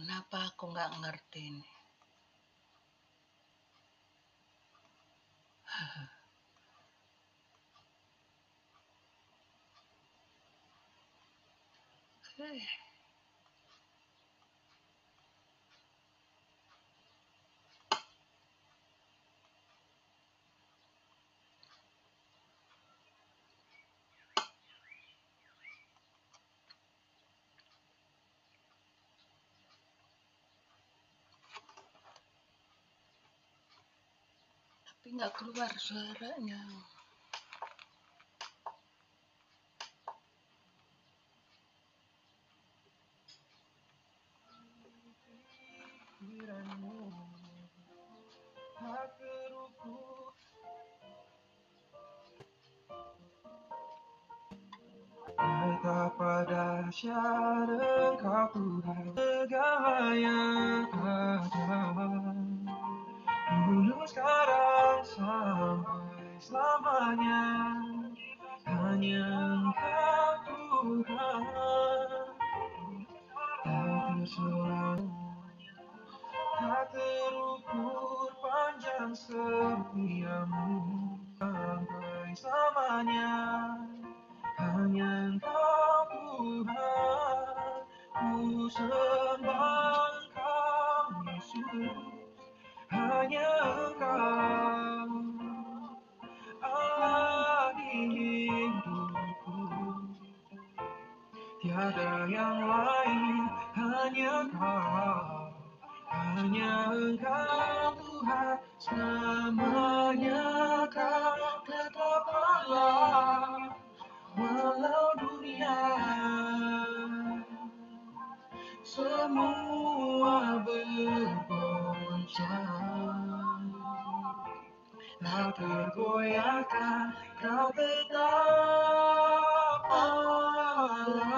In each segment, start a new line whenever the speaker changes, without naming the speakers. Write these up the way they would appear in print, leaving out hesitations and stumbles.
Kenapa aku nggak ngerti nih? Tapi nggak keluar suaranya.
Pada syara Engkau Tuhan segala yang ada, dulu sekarang sampai selamanya, hanya Engkau Tuhan. Tak terselang, tak terukur panjang setiamu sampai selamanya, hanya Engkau Tuhan. Ku sembah Engkau Yesus, hanya Engkau Allah di hidupku. Tiada yang lain, hanya Kau, hanya Engkau Tuhan. Selamanya Kau tetap Allah, walau dunia semua bergoncang, tak tergoyahkan, Kau tetap Allah.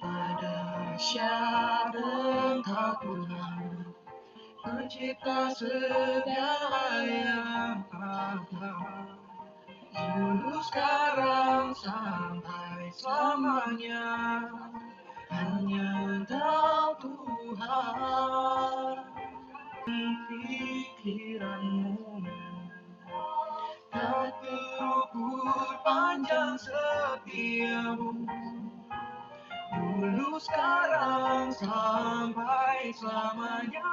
Pada dahsyat Engkau Tuhan, Pencipta segala yang ada, dulu sekarang sampai selamanya, hanya Engkau Tuhan. Pikiranmu tak terukur panjang setiamu, dulu sekarang sampai selamanya,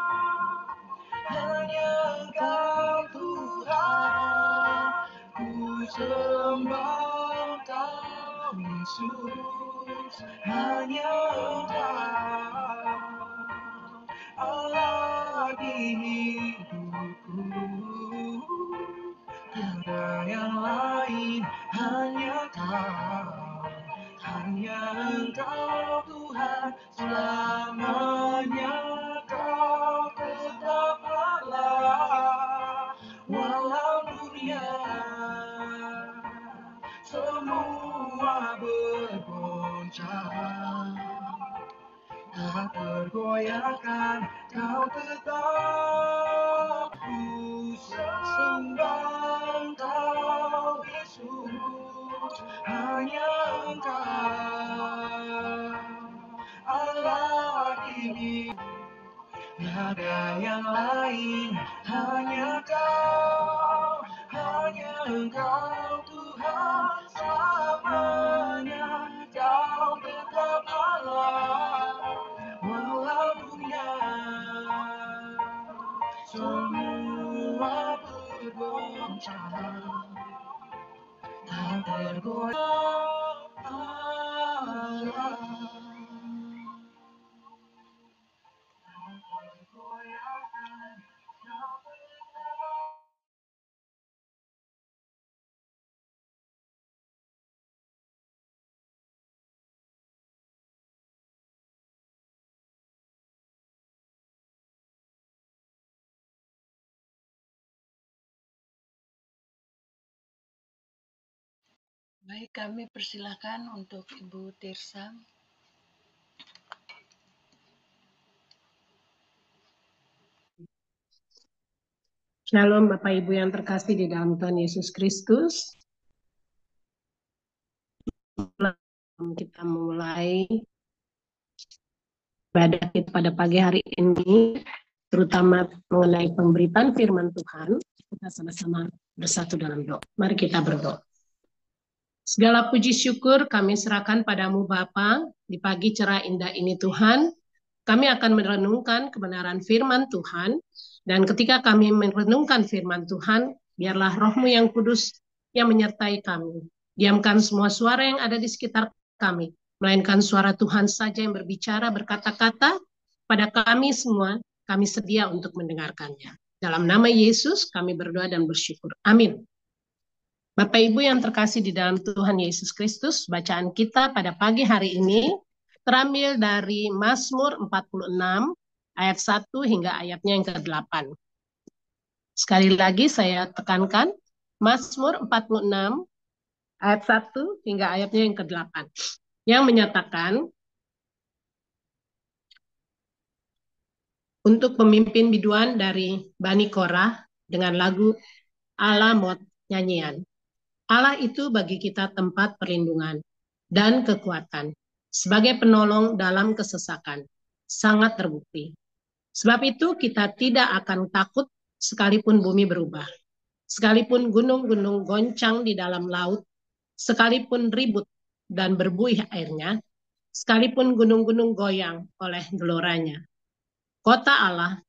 hanya Engkau Tuhan. Ku sembah Engkau Yesus, hanya Engkau Allah di hidupku. Tiada yang lain, hanya Kau, hanya Engkau Tuhan. Selamanya Kau tetap Allah, walau dunia semua bergoncang, tak tergoyahkan, Kau tetap. Ku sembah Engkau Yesus, hanya Engkau Allah ini. Tiada yang lain, hanya Kau, hanya Engkau Tuhan. Selamanya Kau tetap Allah, walau dunia semua bergoncang, tak tergoyah Allah.
Baik, kami persilahkan untuk Ibu Tirsa.
Shalom Bapak Ibu yang terkasih di dalam Tuhan Yesus Kristus. Kita mulai ibadah kita pada pagi hari ini, terutama mengenai pemberitaan firman Tuhan, kita sama-sama bersatu dalam doa. Mari kita berdoa. Segala puji syukur kami serahkan padamu Bapa di pagi cerah indah ini Tuhan. Kami akan merenungkan kebenaran firman Tuhan, dan ketika kami merenungkan firman Tuhan, biarlah Roh-Mu yang kudus yang menyertai kami. Diamkan semua suara yang ada di sekitar kami, melainkan suara Tuhan saja yang berbicara, berkata-kata pada kami semua, kami sedia untuk mendengarkannya. Dalam nama Yesus kami berdoa dan bersyukur. Amin. Bapak Ibu yang terkasih di dalam Tuhan Yesus Kristus, bacaan kita pada pagi hari ini terambil dari Mazmur 46 ayat 1 hingga ayatnya yang ke-8. Sekali lagi saya tekankan, Mazmur 46 ayat 1 hingga ayatnya yang ke-8. Yang menyatakan, untuk pemimpin biduan dari Bani Korah dengan lagu Alamot nyanyian. Allah itu bagi kita tempat perlindungan dan kekuatan, sebagai penolong dalam kesesakan, sangat terbukti. Sebab itu kita tidak akan takut sekalipun bumi berubah, sekalipun gunung-gunung goncang di dalam laut, sekalipun ribut dan berbuih airnya, sekalipun gunung-gunung goyang oleh geloranya. Kota Allah,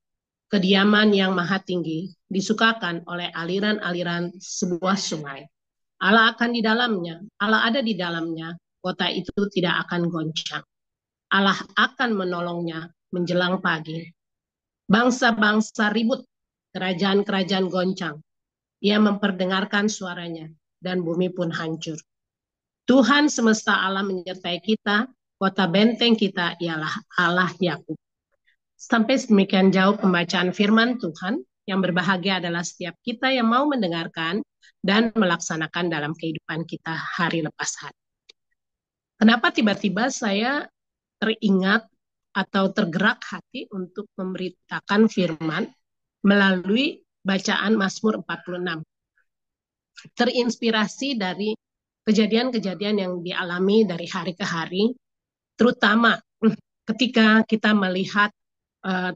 kediaman yang maha tinggi, disukakan oleh aliran-aliran sebuah sungai. Allah akan di dalamnya, Allah ada di dalamnya, kota itu tidak akan goncang. Allah akan menolongnya menjelang pagi. Bangsa-bangsa ribut, kerajaan-kerajaan goncang. Ia memperdengarkan suaranya, dan bumi pun hancur. Tuhan semesta alam menyertai kita, kota benteng kita ialah Allah Yakub. Sampai demikian jauh pembacaan firman Tuhan. Yang berbahagia adalah setiap kita yang mau mendengarkan dan melaksanakan dalam kehidupan kita hari lepas hari. Kenapa tiba-tiba saya teringat atau tergerak hati untuk memberitakan firman melalui bacaan Mazmur 46. Terinspirasi dari kejadian-kejadian yang dialami dari hari ke hari, terutama ketika kita melihat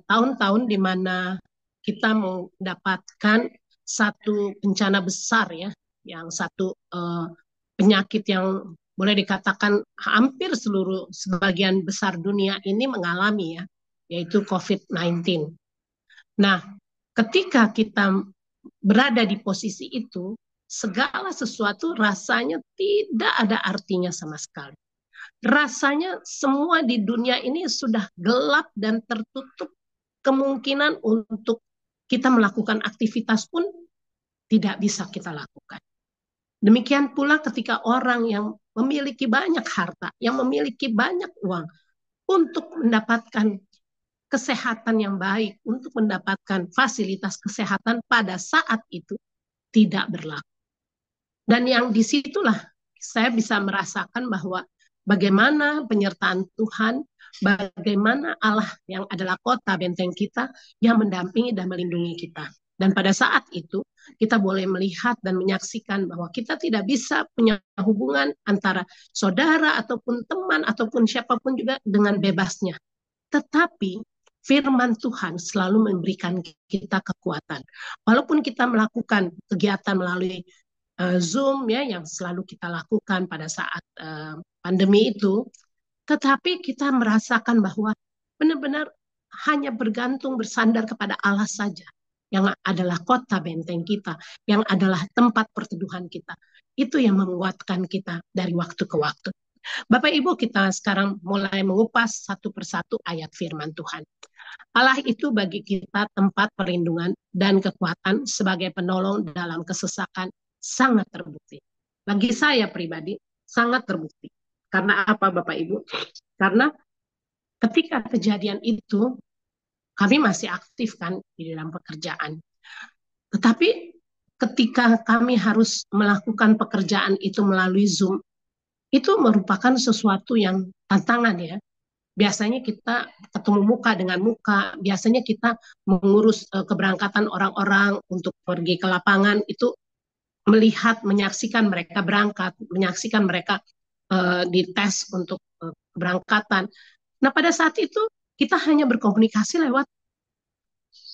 tahun-tahun di mana kita mendapatkan satu bencana besar ya, yang satu penyakit yang boleh dikatakan hampir sebagian besar dunia ini mengalami ya, yaitu COVID-19. Nah, ketika kita berada di posisi itu, segala sesuatu rasanya tidak ada artinya sama sekali. Rasanya semua di dunia ini sudah gelap dan tertutup. Kemungkinan untuk kita melakukan aktivitas pun tidak bisa kita lakukan. Demikian pula ketika orang yang memiliki banyak harta, yang memiliki banyak uang, untuk mendapatkan kesehatan yang baik, untuk mendapatkan fasilitas kesehatan pada saat itu tidak berlaku. Dan yang disitulah saya bisa merasakan bahwa bagaimana penyertaan Tuhan, bagaimana Allah yang adalah kota benteng kita yang mendampingi dan melindungi kita. Dan pada saat itu kita boleh melihat dan menyaksikan bahwa kita tidak bisa punya hubungan antara saudara ataupun teman ataupun siapapun juga dengan bebasnya. Tetapi firman Tuhan selalu memberikan kita kekuatan. Walaupun kita melakukan kegiatan melalui Zoom ya yang selalu kita lakukan pada saat pandemi itu, tetapi kita merasakan bahwa benar-benar hanya bergantung bersandar kepada Allah saja, yang adalah kota benteng kita, yang adalah tempat perteduhan kita. Itu yang menguatkan kita dari waktu ke waktu. Bapak Ibu, kita sekarang mulai mengupas satu persatu ayat firman Tuhan. Allah itu bagi kita tempat perlindungan dan kekuatan sebagai penolong dalam kesesakan, sangat terbukti. Bagi saya pribadi, sangat terbukti. Karena apa Bapak Ibu? Karena ketika kejadian itu, kami masih aktif kan di dalam pekerjaan. Tetapi ketika kami harus melakukan pekerjaan itu melalui Zoom, itu merupakan sesuatu yang tantangan ya. Biasanya kita ketemu muka dengan muka, biasanya kita mengurus keberangkatan orang-orang untuk pergi ke lapangan, itu melihat, menyaksikan mereka berangkat, menyaksikan mereka dites untuk keberangkatan. Nah pada saat itu kita hanya berkomunikasi lewat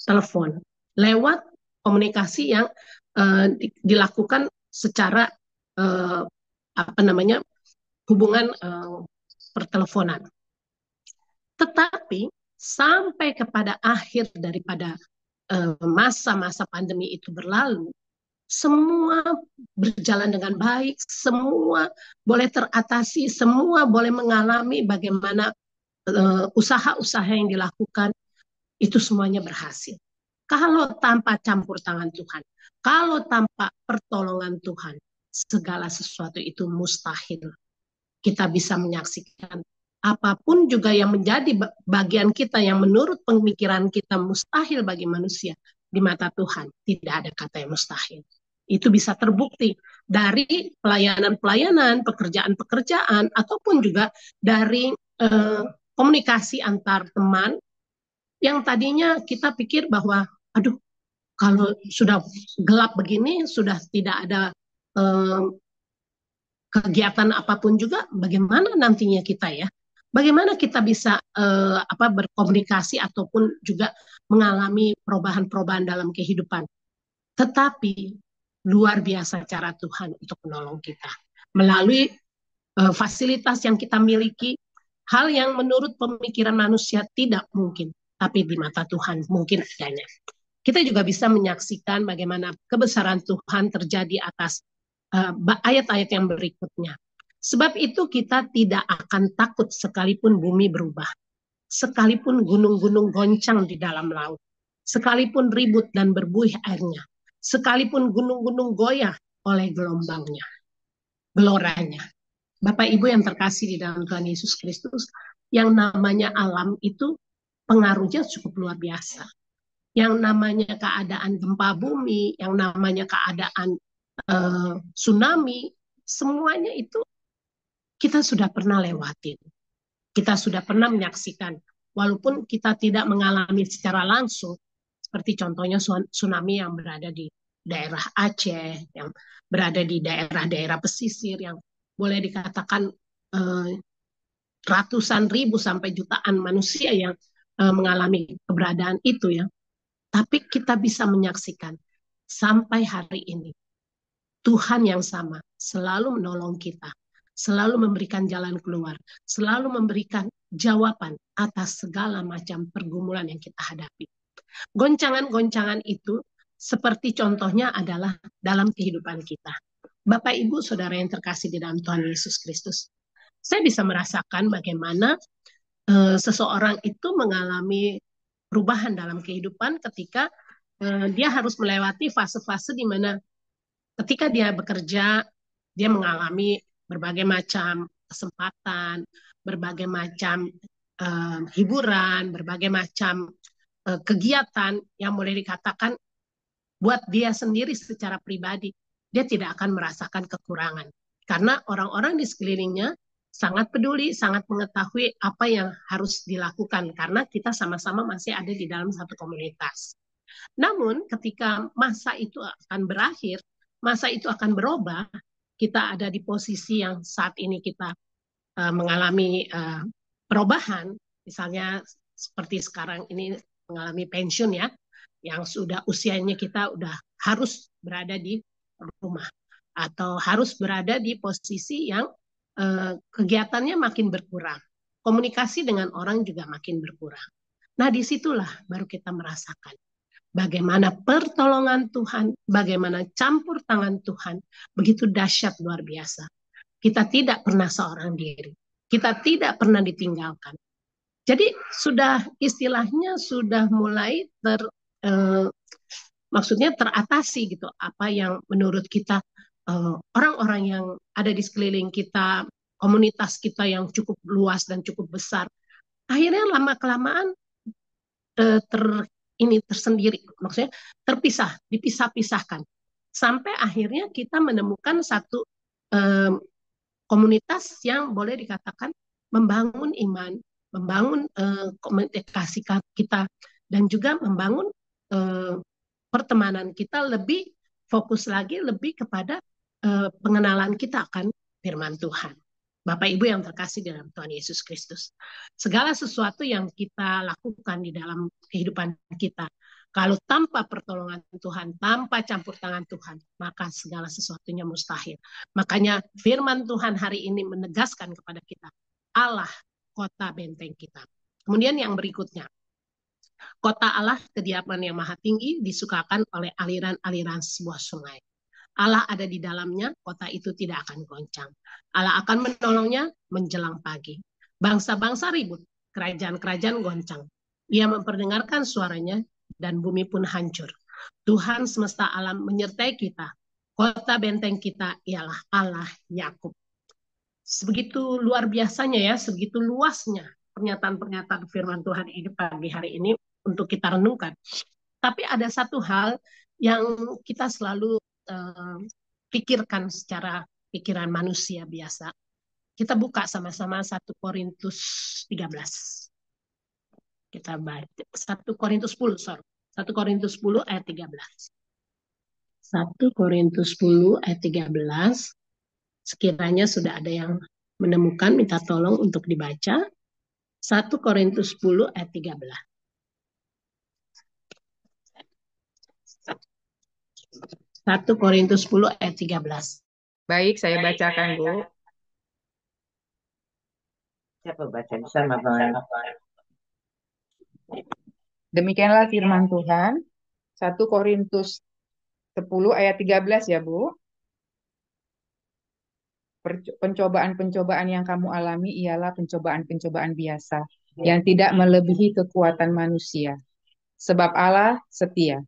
telepon, lewat komunikasi yang dilakukan secara hubungan perteleponan. Tetapi sampai kepada akhir daripada masa-masa pandemi itu berlalu, semua berjalan dengan baik, semua boleh teratasi, semua boleh mengalami bagaimana usaha-usaha yang dilakukan, itu semuanya berhasil. Kalau tanpa campur tangan Tuhan, kalau tanpa pertolongan Tuhan, segala sesuatu itu mustahil. Kita bisa menyaksikan apapun juga yang menjadi bagian kita yang menurut pemikiran kita mustahil bagi manusia, di mata Tuhan tidak ada kata yang mustahil. Itu bisa terbukti dari pelayanan-pelayanan, pekerjaan-pekerjaan, ataupun juga dari komunikasi antar teman yang tadinya kita pikir bahwa aduh, kalau sudah gelap begini, sudah tidak ada kegiatan apapun juga, bagaimana nantinya kita ya? Bagaimana kita bisa berkomunikasi ataupun juga mengalami perubahan-perubahan dalam kehidupan? Tetapi luar biasa cara Tuhan untuk menolong kita melalui fasilitas yang kita miliki, hal yang menurut pemikiran manusia tidak mungkin, tapi di mata Tuhan mungkin adanya. Kita juga bisa menyaksikan bagaimana kebesaran Tuhan terjadi atas ayat-ayat yang berikutnya. Sebab itu kita tidak akan takut sekalipun bumi berubah, sekalipun gunung-gunung goncang di dalam laut, sekalipun ribut dan berbuih airnya, sekalipun gunung-gunung goyah oleh gelombangnya, geloranya. Bapak Ibu yang terkasih di dalam Tuhan Yesus Kristus, yang namanya alam itu pengaruhnya cukup luar biasa. Yang namanya keadaan gempa bumi, yang namanya keadaan tsunami, semuanya itu kita sudah pernah lewatin. Kita sudah pernah menyaksikan. Walaupun kita tidak mengalami secara langsung, seperti contohnya tsunami yang berada di daerah Aceh, yang berada di daerah-daerah pesisir, yang boleh dikatakan ratusan ribu sampai jutaan manusia yang mengalami keberadaan itu ya. Tapi kita bisa menyaksikan sampai hari ini Tuhan yang sama selalu menolong kita, selalu memberikan jalan keluar, selalu memberikan jawaban atas segala macam pergumulan yang kita hadapi. Goncangan-goncangan itu seperti contohnya adalah dalam kehidupan kita. Bapak, Ibu, Saudara yang terkasih di dalam Tuhan Yesus Kristus, saya bisa merasakan bagaimana seseorang itu mengalami perubahan dalam kehidupan ketika dia harus melewati fase-fase di mana ketika dia bekerja, dia mengalami berbagai macam kesempatan, berbagai macam hiburan, berbagai macam kegiatan yang boleh dikatakan buat dia sendiri secara pribadi, dia tidak akan merasakan kekurangan. Karena orang-orang di sekelilingnya sangat peduli, sangat mengetahui apa yang harus dilakukan, karena kita sama-sama masih ada di dalam satu komunitas. Namun ketika masa itu akan berakhir, masa itu akan berubah, kita ada di posisi yang saat ini kita mengalami perubahan, misalnya seperti sekarang ini mengalami pensiun ya, yang sudah usianya kita udah harus berada di rumah atau harus berada di posisi yang kegiatannya makin berkurang, komunikasi dengan orang juga makin berkurang. Nah, disitulah baru kita merasakan bagaimana pertolongan Tuhan, bagaimana campur tangan Tuhan, begitu dahsyat luar biasa. Kita tidak pernah seorang diri, kita tidak pernah ditinggalkan. Jadi sudah istilahnya sudah mulai maksudnya teratasi gitu, apa yang menurut kita orang-orang yang ada di sekeliling kita, komunitas kita yang cukup luas dan cukup besar, akhirnya lama-kelamaan tersendiri, maksudnya terpisah, dipisah-pisahkan. Sampai akhirnya kita menemukan satu komunitas yang boleh dikatakan membangun iman, membangun komunikasi kita, dan juga membangun pertemanan kita lebih fokus lagi, lebih kepada pengenalan kita akan firman Tuhan. Bapak Ibu yang terkasih dalam Tuhan Yesus Kristus. Segala sesuatu yang kita lakukan di dalam kehidupan kita, kalau tanpa pertolongan Tuhan, tanpa campur tangan Tuhan, maka segala sesuatunya mustahil. Makanya firman Tuhan hari ini menegaskan kepada kita, Allah kota benteng kita. Kemudian yang berikutnya, kota Allah, kediaman yang maha tinggi, disukakan oleh aliran-aliran sebuah sungai. Allah ada di dalamnya, kota itu tidak akan goncang. Allah akan menolongnya menjelang pagi. Bangsa-bangsa ribut, kerajaan-kerajaan goncang. Ia memperdengarkan suaranya dan bumi pun hancur. Tuhan semesta alam menyertai kita. Kota benteng kita ialah Allah Yakub. Sebegitu luar biasanya ya, sebegitu luasnya pernyataan-pernyataan firman Tuhan ini pagi hari ini untuk kita renungkan. Tapi ada satu hal yang kita selalu pikirkan secara pikiran manusia biasa. Kita buka sama-sama 1 Korintus 13. Kita baca 1 Korintus 10, sorry. 1 Korintus 10 ayat 13. 1 Korintus 10 ayat 13. Sekiranya sudah ada yang menemukan, minta tolong untuk dibaca. 1 Korintus 10 ayat 13. 1 Korintus 10 ayat 13.
Baik, saya bacakan, Bu.
Siapa baca bersama Bang?
Demikianlah firman Tuhan. 1 Korintus 10 ayat 13 ya, Bu. Pencobaan-pencobaan yang kamu alami ialah pencobaan-pencobaan biasa yang tidak melebihi kekuatan manusia. Sebab Allah setia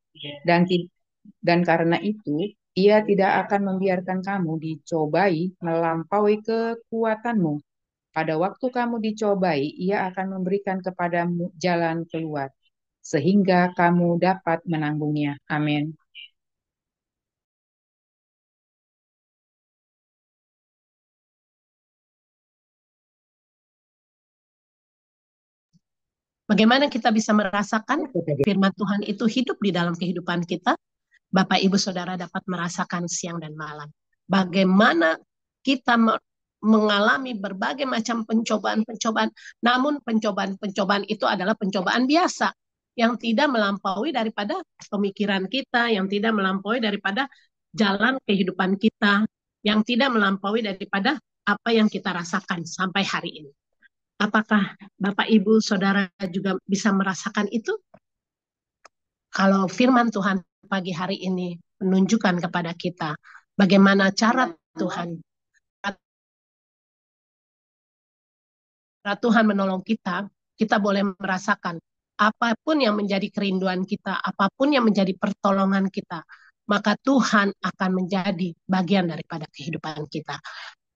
dan karena itu Ia tidak akan membiarkan kamu dicobai melampaui kekuatanmu. Pada waktu kamu dicobai, Ia akan memberikan kepadamu jalan keluar, sehingga kamu dapat menanggungnya. Amin.
Bagaimana kita bisa merasakan firman Tuhan itu hidup di dalam kehidupan kita? Bapak, Ibu, Saudara dapat merasakan siang dan malam. Bagaimana kita mengalami berbagai macam pencobaan-pencobaan, namun pencobaan-pencobaan itu adalah pencobaan biasa yang tidak melampaui daripada pemikiran kita, yang tidak melampaui daripada jalan kehidupan kita, yang tidak melampaui daripada apa yang kita rasakan sampai hari ini. Apakah Bapak, Ibu, Saudara juga bisa merasakan itu? Kalau firman Tuhan pagi hari ini menunjukkan kepada kita bagaimana cara Tuhan menolong kita, kita boleh merasakan apapun yang menjadi kerinduan kita, apapun yang menjadi pertolongan kita, maka Tuhan akan menjadi bagian daripada kehidupan kita.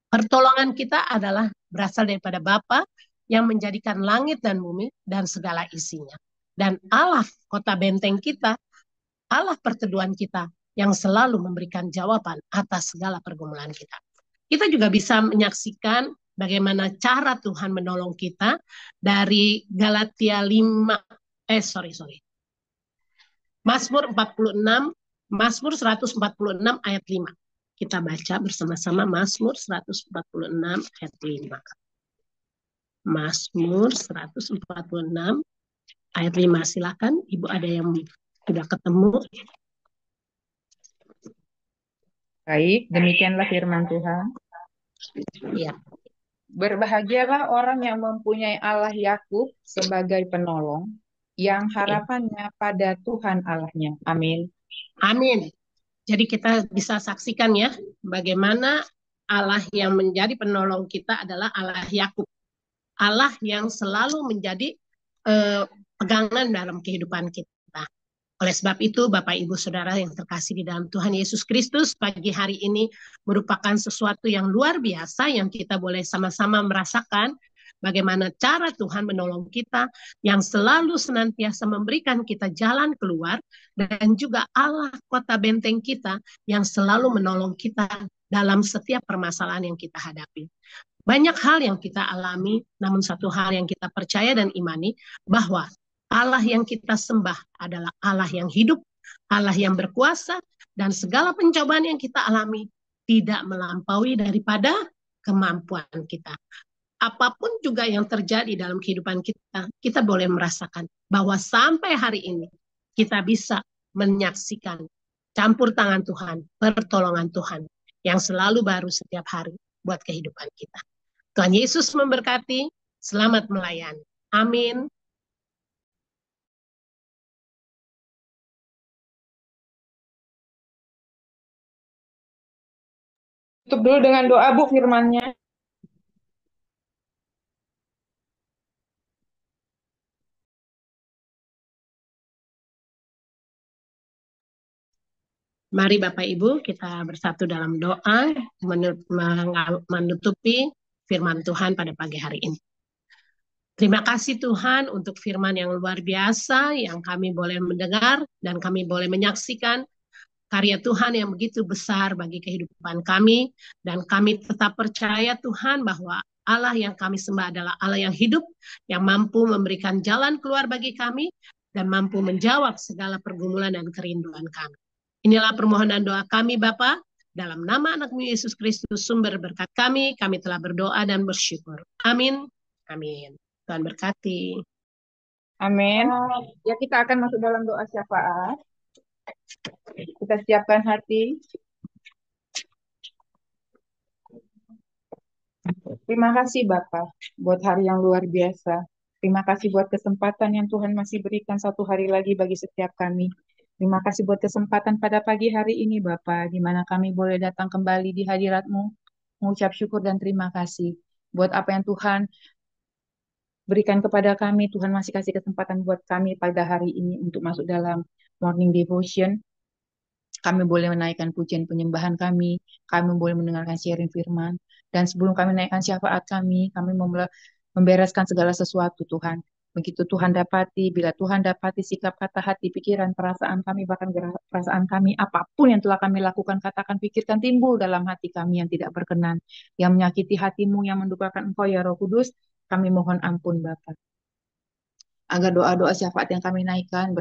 Pertolongan kita adalah berasal daripada Bapa yang menjadikan langit dan bumi dan segala isinya. Dan Allah kota benteng kita, Allah perteduhan kita yang selalu memberikan jawaban atas segala pergumulan kita. Kita juga bisa menyaksikan bagaimana cara Tuhan menolong kita dari Galatia 5, Mazmur 46, Mazmur 146 ayat 5. Kita baca bersama-sama Mazmur 146 ayat 5. Mazmur 146 ayat 5. Silakan, Ibu ada yang sudah ketemu.
Baik, demikianlah firman Tuhan.
Ya.
Berbahagialah orang yang mempunyai Allah Yakub sebagai penolong, yang harapannya pada Tuhan Allahnya. Amin.
Amin. Jadi kita bisa saksikan ya, bagaimana Allah yang menjadi penolong kita adalah Allah Yakub. Allah yang selalu menjadi pegangan dalam kehidupan kita. Oleh sebab itu, Bapak, Ibu, Saudara yang terkasih di dalam Tuhan Yesus Kristus, pagi hari ini merupakan sesuatu yang luar biasa yang kita boleh sama-sama merasakan bagaimana cara Tuhan menolong kita yang selalu senantiasa memberikan kita jalan keluar, dan juga Allah kota benteng kita yang selalu menolong kita dalam setiap permasalahan yang kita hadapi. Banyak hal yang kita alami, namun satu hal yang kita percaya dan imani, bahwa Allah yang kita sembah adalah Allah yang hidup, Allah yang berkuasa, dan segala pencobaan yang kita alami tidak melampaui daripada kemampuan kita. Apapun juga yang terjadi dalam kehidupan kita, kita boleh merasakan bahwa sampai hari ini kita bisa menyaksikan campur tangan Tuhan, pertolongan Tuhan yang selalu baru setiap hari buat kehidupan kita. Tuhan Yesus memberkati, selamat melayani. Amin.
Tutup dulu dengan doa, Bu, firman-Nya.
Mari Bapak Ibu kita bersatu dalam doa menutupi firman Tuhan pada pagi hari ini. Terima kasih Tuhan untuk firman yang luar biasa yang kami boleh mendengar dan kami boleh menyaksikan karya Tuhan yang begitu besar bagi kehidupan kami. Dan kami tetap percaya Tuhan bahwa Allah yang kami sembah adalah Allah yang hidup, yang mampu memberikan jalan keluar bagi kami dan mampu menjawab segala pergumulan dan kerinduan kami. Inilah permohonan doa kami Bapa, dalam nama anak-Mu Yesus Kristus sumber berkat kami telah berdoa dan bersyukur. Amin. Amin. Tuhan berkati.
Amin. Ya, kita akan masuk dalam doa syafaat. Kita siapkan hati. Terima kasih Bapak buat hari yang luar biasa. Terima kasih buat kesempatan yang Tuhan masih berikan satu hari lagi bagi setiap kami. Terima kasih buat kesempatan pada pagi hari ini Bapak, di mana kami boleh datang kembali di hadirat-Mu, mengucap syukur dan terima kasih buat apa yang Tuhan berikan kepada kami. Tuhan masih kasih kesempatan buat kami pada hari ini untuk masuk dalam morning devotion. Kami boleh menaikkan pujian penyembahan kami boleh mendengarkan sharing firman, dan sebelum kami menaikkan syafaat kami membereskan segala sesuatu Tuhan. Begitu Tuhan dapati, bila Tuhan dapati sikap, kata, hati, pikiran, perasaan kami, bahkan perasaan kami, apapun yang telah kami lakukan, katakan, pikirkan, timbul dalam hati kami yang tidak berkenan, yang menyakiti hati-Mu, yang mendukakan Engkau ya Roh Kudus, kami mohon ampun Bapa. Agar doa-doa syafaat yang kami naikkan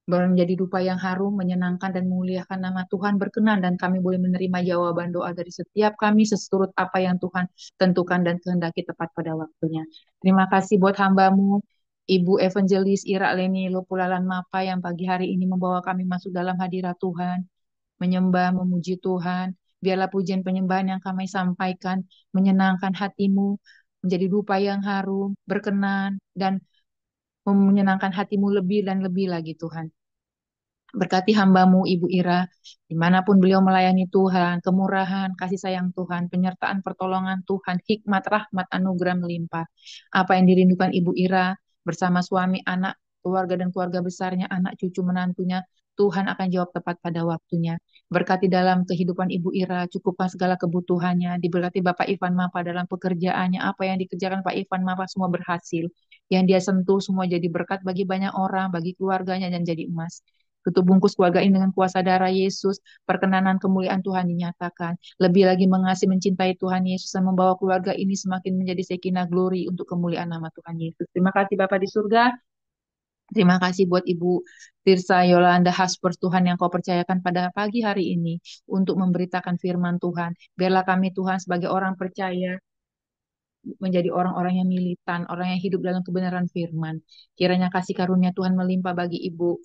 menjadi dupa yang harum, menyenangkan dan memuliakan nama Tuhan, berkenan, dan kami boleh menerima jawaban doa dari setiap kami seturut apa yang Tuhan tentukan dan kehendaki tepat pada waktunya. Terima kasih buat hamba-Mu, Ibu Evangelis Ira Leni Lopulalan Mapa, yang pagi hari ini membawa kami masuk dalam hadirat Tuhan, menyembah, memuji Tuhan. Biarlah pujian penyembahan yang kami sampaikan menyenangkan hati-Mu, menjadi dupa yang harum, berkenan, dan menyenangkan hati-Mu lebih dan lebih lagi Tuhan. Berkati hamba-Mu Ibu Ira, dimanapun beliau melayani Tuhan, kemurahan, kasih sayang Tuhan, penyertaan pertolongan Tuhan, hikmat, rahmat, anugerah melimpah. Apa yang dirindukan Ibu Ira bersama suami, anak, keluarga dan keluarga besarnya, anak, cucu, menantunya, Tuhan akan jawab tepat pada waktunya. Berkati dalam kehidupan Ibu Ira, cukupkan segala kebutuhannya. Diberkati Bapak Ivan Mapa dalam pekerjaannya, apa yang dikerjakan Pak Ivan Mapa semua berhasil. Yang dia sentuh semua jadi berkat bagi banyak orang, bagi keluarganya, dan jadi emas. Tutup bungkus keluarga ini dengan kuasa darah Yesus, perkenanan kemuliaan Tuhan dinyatakan. Lebih lagi mengasihi, mencintai Tuhan Yesus, dan membawa keluarga ini semakin menjadi Shekinah glory untuk kemuliaan nama Tuhan Yesus. Terima kasih Bapak di surga. Terima kasih buat Ibu Tirsa Yolanda Hasper Tuhan yang Kau percayakan pada pagi hari ini untuk memberitakan firman Tuhan. Biarlah kami Tuhan sebagai orang percaya menjadi orang-orang yang militan, orang yang hidup dalam kebenaran firman. Kiranya kasih karunia Tuhan melimpah bagi Ibu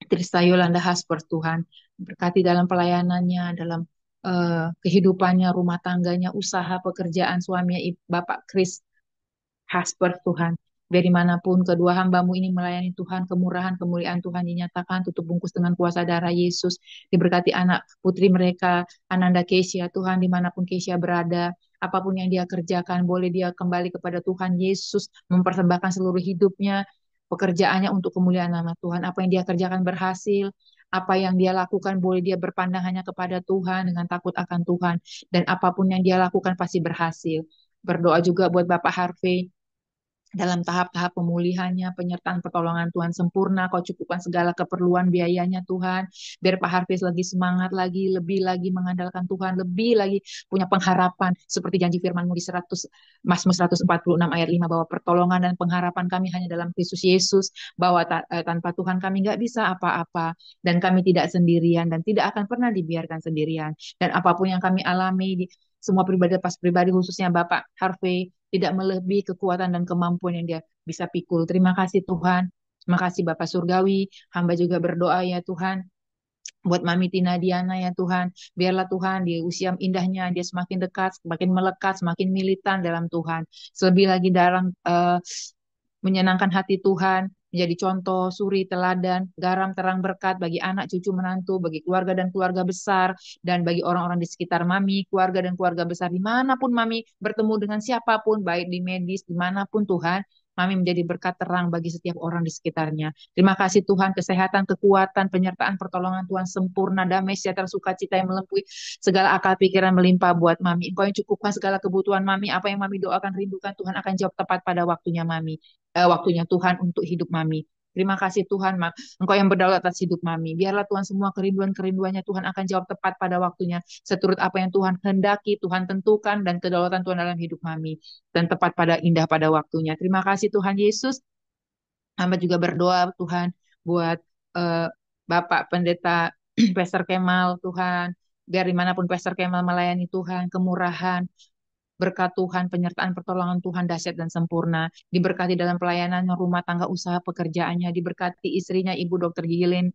Tirsa Yolanda Hasper Tuhan. Berkati dalam pelayanannya, dalam kehidupannya, rumah tangganya, usaha, pekerjaan suaminya, Bapak Chris Hasper Tuhan. Biar dimanapun kedua hamba-Mu ini melayani Tuhan, kemurahan, kemuliaan Tuhan dinyatakan, tutup bungkus dengan kuasa darah Yesus. Diberkati anak putri mereka, Ananda Kesia, Tuhan dimanapun Kesia berada, apapun yang dia kerjakan, boleh dia kembali kepada Tuhan Yesus, mempersembahkan seluruh hidupnya, pekerjaannya untuk kemuliaan nama Tuhan. Apa yang dia kerjakan berhasil, apa yang dia lakukan boleh dia berpandang hanya kepada Tuhan dengan takut akan Tuhan. Dan apapun yang dia lakukan pasti berhasil. Berdoa juga buat Bapak Harvey, dalam tahap-tahap pemulihannya, penyertaan pertolongan Tuhan sempurna, Kau cukupkan segala keperluan biayanya Tuhan, biar Pak Harvey lagi semangat lagi, lebih lagi mengandalkan Tuhan, lebih lagi punya pengharapan, seperti janji firman-Mu di Mazmur 146 ayat 5, bahwa pertolongan dan pengharapan kami hanya dalam Kristus Yesus, bahwa tanpa Tuhan kami nggak bisa apa-apa, dan kami tidak sendirian, dan tidak akan pernah dibiarkan sendirian, dan apapun yang kami alami semua pribadi lepas pribadi, khususnya Bapak Harvey, tidak melebihi kekuatan dan kemampuan yang dia bisa pikul. Terima kasih Tuhan. Terima kasih Bapak Surgawi. Hamba juga berdoa ya Tuhan, buat Mami Tina Diana ya Tuhan. Biarlah Tuhan di usia indahnya dia semakin dekat, semakin melekat, semakin militan dalam Tuhan. Selebih lagi dalam menyenangkan hati Tuhan, menjadi contoh, suri, teladan, garam, terang, berkat bagi anak, cucu, menantu, bagi keluarga dan keluarga besar, dan bagi orang-orang di sekitar Mami, keluarga dan keluarga besar, dimanapun Mami bertemu dengan siapapun, baik di medis, dimanapun Tuhan, Mami menjadi berkat terang bagi setiap orang di sekitarnya. Terima kasih Tuhan, kesehatan, kekuatan, penyertaan, pertolongan Tuhan sempurna, damai, sejahtera, sukacita yang melampaui segala akal pikiran melimpah buat Mami. Engkau yang cukupkan segala kebutuhan Mami, apa yang Mami doakan, rindukan, Tuhan akan jawab tepat pada waktunya Mami. Waktunya Tuhan untuk hidup Mami. Terima kasih Tuhan, Engkau yang berdaulat atas hidup Mami. Biarlah Tuhan semua kerinduan-kerinduannya Tuhan akan jawab tepat pada waktunya. Seturut apa yang Tuhan kehendaki, Tuhan tentukan, dan kedaulatan Tuhan dalam hidup Mami. Dan tepat pada indah pada waktunya. Terima kasih Tuhan Yesus. Hamba juga berdoa Tuhan buat Bapak Pendeta Pastor Kemal Tuhan. Biar dimanapun Pastor Kemal melayani Tuhan, kemurahan, berkat Tuhan, penyertaan pertolongan Tuhan dahsyat dan sempurna. Diberkati dalam pelayanannya, rumah tangga, usaha, pekerjaannya. Diberkati istrinya, Ibu Dr. Gilin,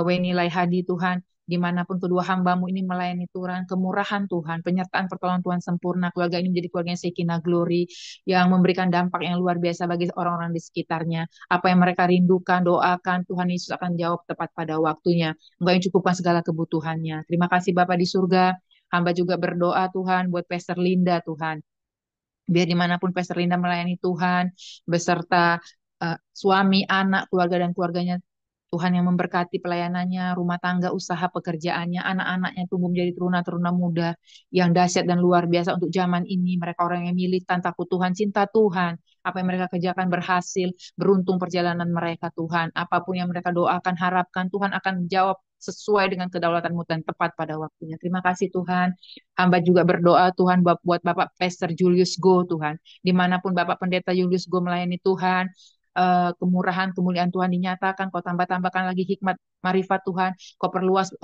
Weni Laihadi Tuhan. Dimanapun kedua hambamu ini melayani Tuhan, kemurahan Tuhan, penyertaan pertolongan Tuhan sempurna. Keluarga ini menjadi keluarga yang Shekinah Glory, yang memberikan dampak yang luar biasa bagi orang-orang di sekitarnya. Apa yang mereka rindukan, doakan, Tuhan Yesus akan jawab tepat pada waktunya. Engkau yang cukupkan segala kebutuhannya. Terima kasih Bapa di surga. Hamba juga berdoa Tuhan buat Pastor Linda Tuhan. Biar dimanapun Pastor Linda melayani Tuhan, beserta suami, anak, keluarga dan keluarganya, Tuhan yang memberkati pelayanannya, rumah tangga, usaha, pekerjaannya, anak-anaknya tumbuh menjadi teruna-teruna muda yang dahsyat dan luar biasa untuk zaman ini. Mereka orang yang militan, takut Tuhan, cinta Tuhan. Apa yang mereka kerjakan berhasil, beruntung perjalanan mereka Tuhan. Apapun yang mereka doakan, harapkan, Tuhan akan jawab sesuai dengan kedaulatanmu dan tepat pada waktunya. Terima kasih Tuhan. Hamba juga berdoa Tuhan buat Bapak Pastor Julius Go Tuhan. Dimanapun Bapak Pendeta Julius Go melayani Tuhan, kemurahan, kemuliaan Tuhan dinyatakan, kau tambah-tambahkan lagi hikmat, marifat Tuhan, kau perluas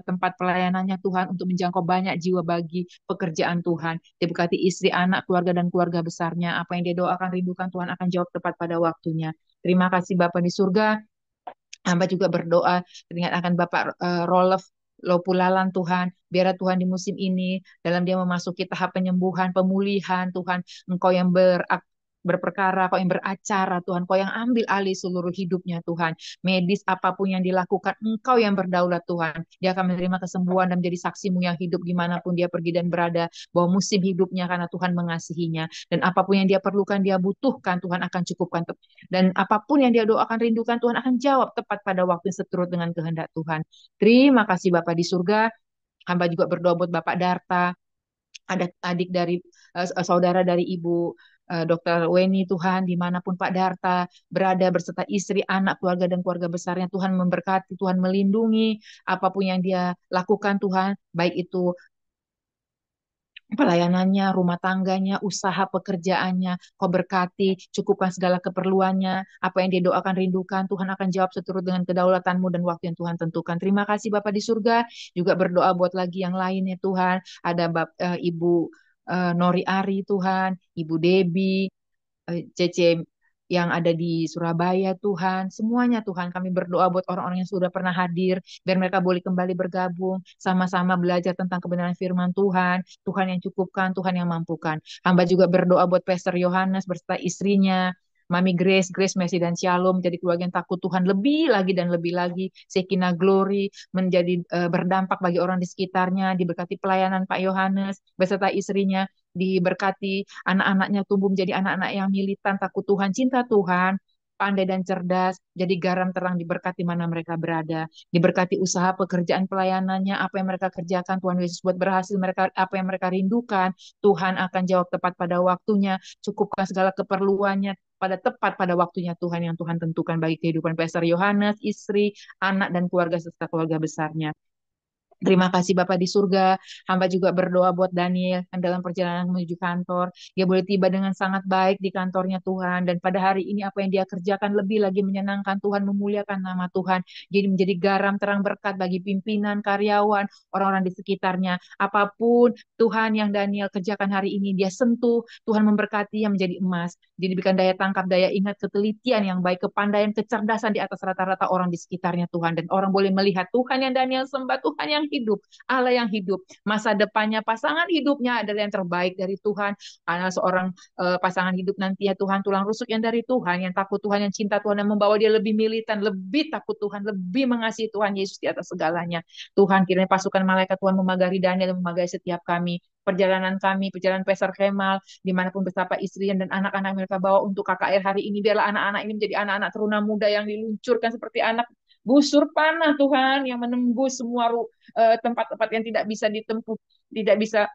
tempat pelayanannya Tuhan untuk menjangkau banyak jiwa bagi pekerjaan Tuhan. Diberkati istri, anak, keluarga, dan keluarga besarnya. Apa yang dia doakan, rindukan, Tuhan akan jawab tepat pada waktunya. Terima kasih Bapa di surga. Hamba juga berdoa teringat akan Bapak Rolof Lopulalan Tuhan, biarlah Tuhan di musim ini dalam dia memasuki tahap penyembuhan, pemulihan Tuhan, Engkau yang berperkara, Kau yang beracara Tuhan, Kau yang ambil alih seluruh hidupnya Tuhan, medis apapun yang dilakukan, Engkau yang berdaulat Tuhan, dia akan menerima kesembuhan dan menjadi saksimu yang hidup dimanapun dia pergi dan berada, bahwa musim hidupnya karena Tuhan mengasihinya, dan apapun yang dia perlukan, dia butuhkan, Tuhan akan cukupkan, dan apapun yang dia doakan, rindukan, Tuhan akan jawab tepat pada waktu seturut dengan kehendak Tuhan. Terima kasih Bapak di surga. Hamba juga berdoa buat Bapak Darta, ada adik dari saudara dari Ibu Dr. Weni Tuhan, dimanapun Pak Darta berada berserta istri, anak, keluarga, dan keluarga besarnya, Tuhan memberkati, Tuhan melindungi, apapun yang dia lakukan Tuhan, baik itu pelayanannya, rumah tangganya, usaha pekerjaannya, Kau berkati, cukupkan segala keperluannya, apa yang dia doakan, rindukan, Tuhan akan jawab seturut dengan kedaulatanmu dan waktu yang Tuhan tentukan. Terima kasih Bapak di surga, juga berdoa buat lagi yang lainnya Tuhan, ada Ibu Nori Ari Tuhan, Ibu Debbie, Cece yang ada di Surabaya Tuhan, semuanya Tuhan kami berdoa buat orang-orang yang sudah pernah hadir, biar mereka boleh kembali bergabung, sama-sama belajar tentang kebenaran firman Tuhan, Tuhan yang cukupkan, Tuhan yang mampukan. Hamba juga berdoa buat Pastor Yohanes beserta istrinya, Mami Grace, Grace Mercy dan Shalom, jadi keluarga yang takut Tuhan lebih lagi dan lebih lagi, Shekinah Glory, menjadi berdampak bagi orang di sekitarnya, diberkati pelayanan Pak Yohanes beserta istrinya, diberkati anak-anaknya tumbuh menjadi anak-anak yang militan, takut Tuhan, cinta Tuhan, pandai dan cerdas, jadi garam terang diberkati mana mereka berada, diberkati usaha pekerjaan pelayanannya, apa yang mereka kerjakan, Tuhan Yesus buat berhasil, mereka apa yang mereka rindukan, Tuhan akan jawab tepat pada waktunya, cukupkan segala keperluannya pada tepat pada waktunya Tuhan yang Tuhan tentukan bagi kehidupan Pastor Yohanes, istri, anak, dan keluarga serta keluarga besarnya. Terima kasih Bapak di surga. Hamba juga berdoa buat Daniel yang dalam perjalanan menuju kantor. Dia boleh tiba dengan sangat baik di kantornya Tuhan. Dan pada hari ini apa yang dia kerjakan lebih lagi menyenangkan Tuhan, memuliakan nama Tuhan. Jadi menjadi garam terang berkat bagi pimpinan, karyawan, orang-orang di sekitarnya. Apapun Tuhan yang Daniel kerjakan hari ini, dia sentuh. Tuhan memberkati yang menjadi emas. Jadi diberikan daya tangkap, daya ingat, ketelitian yang baik, kepandaian, kecerdasan di atas rata-rata orang di sekitarnya Tuhan. Dan orang boleh melihat Tuhan yang Daniel sembah, Tuhan yang hidup, Allah yang hidup. Masa depannya, pasangan hidupnya adalah yang terbaik dari Tuhan. Karena seorang pasangan hidup nanti ya Tuhan, tulang rusuk yang dari Tuhan, yang takut Tuhan, yang cinta Tuhan, yang membawa dia lebih militan, lebih takut Tuhan, lebih mengasihi Tuhan Yesus di atas segalanya. Tuhan, kiranya pasukan malaikat Tuhan memagari Daniel, memagari setiap kami. Perjalanan kami, perjalanan Peser Kemal, dimanapun betapa istri dan anak-anak mereka bawa untuk KKR hari ini, biarlah anak-anak ini menjadi anak-anak teruna muda yang diluncurkan seperti anak busur panah Tuhan, yang menembus semua tempat-tempat yang tidak bisa ditempuh, tidak bisa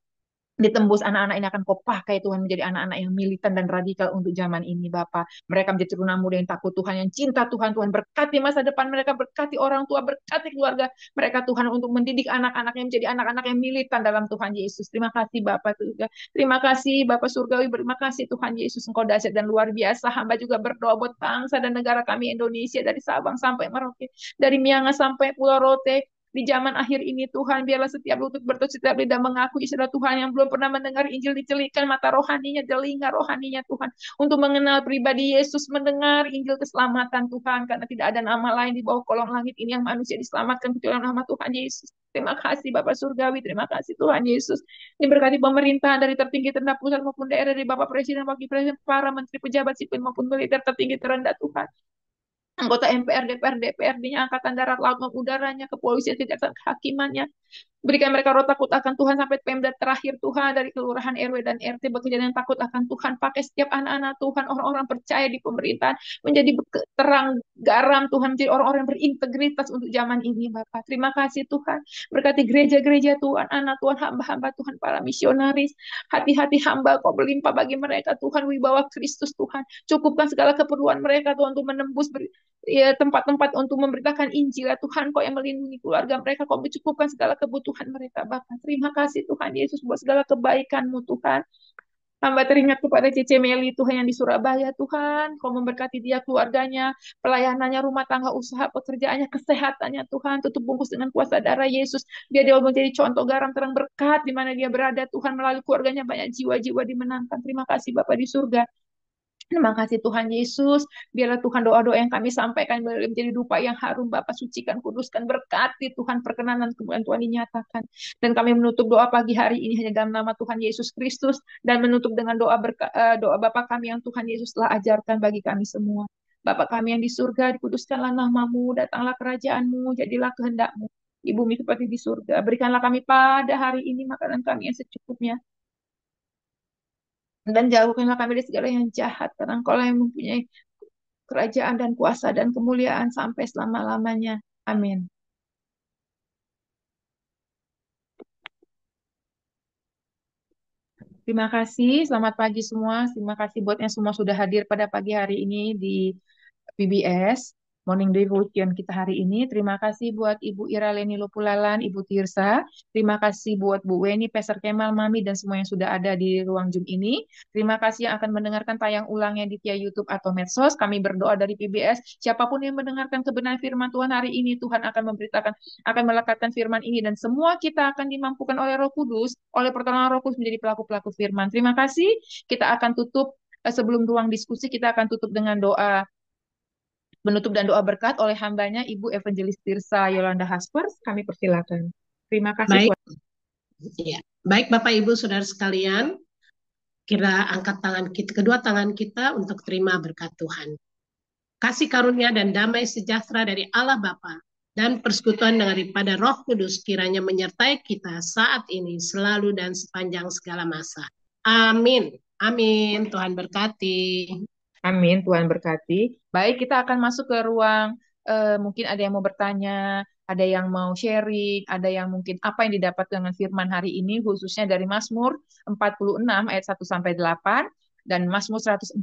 ditembus. Anak-anak ini akan kau pakai Tuhan menjadi anak-anak yang militan dan radikal untuk zaman ini Bapak. Mereka menjadi teruna muda yang takut Tuhan, yang cinta Tuhan. Tuhan berkati masa depan mereka, berkati orang tua, berkati keluarga mereka Tuhan, untuk mendidik anak-anaknya menjadi anak-anak yang militan dalam Tuhan Yesus. Terima kasih Bapak Surga. Terima kasih Bapak Surgawi, terima kasih Tuhan Yesus, Engkau dahsyat dan luar biasa. Hamba juga berdoa buat bangsa dan negara kami Indonesia, dari Sabang sampai Merauke, dari Miangas sampai Pulau Rote. Di zaman akhir ini Tuhan, biarlah setiap lutut bertekuk, setiap lidah mengaku istilah Tuhan, yang belum pernah mendengar Injil dicelikan mata rohaninya, telinga rohaninya Tuhan, untuk mengenal pribadi Yesus, mendengar Injil keselamatan Tuhan, karena tidak ada nama lain di bawah kolong langit ini yang manusia diselamatkan kecuali nama Tuhan Yesus. Terima kasih Bapak Surgawi, terima kasih Tuhan Yesus. Diberkati pemerintahan dari tertinggi terendah, pusat maupun daerah, dari Bapak Presiden, Wakil Presiden, para menteri, pejabat sipil maupun militer, tertinggi terendah Tuhan, anggota MPR, DPR, DPRD-nya, Angkatan Darat, Laut, maupun Udaranya, kepolisian, kejaksaan, kehakimannya. Berikan mereka roh takut akan Tuhan sampai Pemda terakhir Tuhan, dari kelurahan RW dan RT, bekerja dengan takut akan Tuhan. Pakai setiap anak-anak Tuhan, orang-orang percaya di pemerintahan, menjadi terang garam Tuhan, menjadi orang-orang yang berintegritas untuk zaman ini Bapak. Terima kasih Tuhan. Berkati gereja-gereja Tuhan, anak Tuhan, hamba-hamba Tuhan, para misionaris. Hati-hati hamba kau berlimpah bagi mereka Tuhan, wibawa Kristus Tuhan. Cukupkan segala keperluan mereka Tuhan, untuk menembus ya, tempat-tempat untuk memberitakan Injil ya Tuhan. Kau yang melindungi keluarga mereka, kau mencukupkan segala kebutuhan mereka Bapa. Terima kasih Tuhan Yesus buat segala kebaikan-Mu Tuhan. Hamba teringat kepada Cece Meli Tuhan yang di Surabaya Tuhan. Kau memberkati dia, keluarganya, pelayanannya, rumah tangga, usaha, pekerjaannya, kesehatannya Tuhan. Tutup bungkus dengan kuasa darah Yesus. Biar dia menjadi contoh garam terang berkat di mana dia berada Tuhan. Melalui keluarganya banyak jiwa-jiwa dimenangkan. Terima kasih Bapak di surga. Terima kasih Tuhan Yesus. Biarlah Tuhan doa-doa yang kami sampaikan menjadi dupa yang harum. Bapak sucikan, kuduskan, berkati Tuhan, perkenanan kemuliaan Tuhan dinyatakan. Dan kami menutup doa pagi hari ini hanya dalam nama Tuhan Yesus Kristus. Dan menutup dengan doa Bapa kami yang Tuhan Yesus telah ajarkan bagi kami semua. Bapa kami yang di surga, dikuduskanlah namamu, datanglah kerajaanmu, jadilah kehendak-Mu di bumi seperti di surga. Berikanlah kami pada hari ini makanan kami yang secukupnya, dan jauhkanlah kami dari segala yang jahat, karena Engkau lah yang mempunyai kerajaan dan kuasa dan kemuliaan sampai selama-lamanya. Amin. Terima kasih, selamat pagi semua. Terima kasih buat yang semua sudah hadir pada pagi hari ini di PBS Morning Devotion kita hari ini. Terima kasih buat Ibu Ira Leni Lopulalan, Ibu Tirsa. Terima kasih buat Bu Weni, Peser Kemal, Mami, dan semua yang sudah ada di ruang Zoom ini. Terima kasih yang akan mendengarkan tayang ulangnya di via YouTube atau medsos. Kami berdoa dari PBS, siapapun yang mendengarkan kebenaran firman Tuhan hari ini, Tuhan akan memberitakan, akan melekatkan firman ini, dan semua kita akan dimampukan oleh Roh Kudus, oleh pertolongan Roh Kudus menjadi pelaku-pelaku firman. Terima kasih. Kita akan tutup, sebelum ruang diskusi, kita akan tutup dengan doa penutup dan doa berkat oleh hambanya Ibu Evangelis Tirsa Yolanda Haspers. Kami persilakan. Terima kasih.
Baik, ya. Baik Bapak Ibu Saudara sekalian, kita angkat tangan kita, kedua tangan kita untuk terima berkat Tuhan. Kasih karunia dan damai sejahtera dari Allah Bapa dan persekutuan daripada Roh Kudus kiranya menyertai kita saat ini, selalu dan sepanjang segala masa. Amin. Amin. Tuhan berkati.
Amin, Tuhan berkati. Baik, kita akan masuk ke ruang, mungkin ada yang mau bertanya, ada yang mau sharing, ada yang mungkin apa yang didapat dengan firman hari ini, khususnya dari Mazmur 46 ayat 1 sampai 8 dan Mazmur 146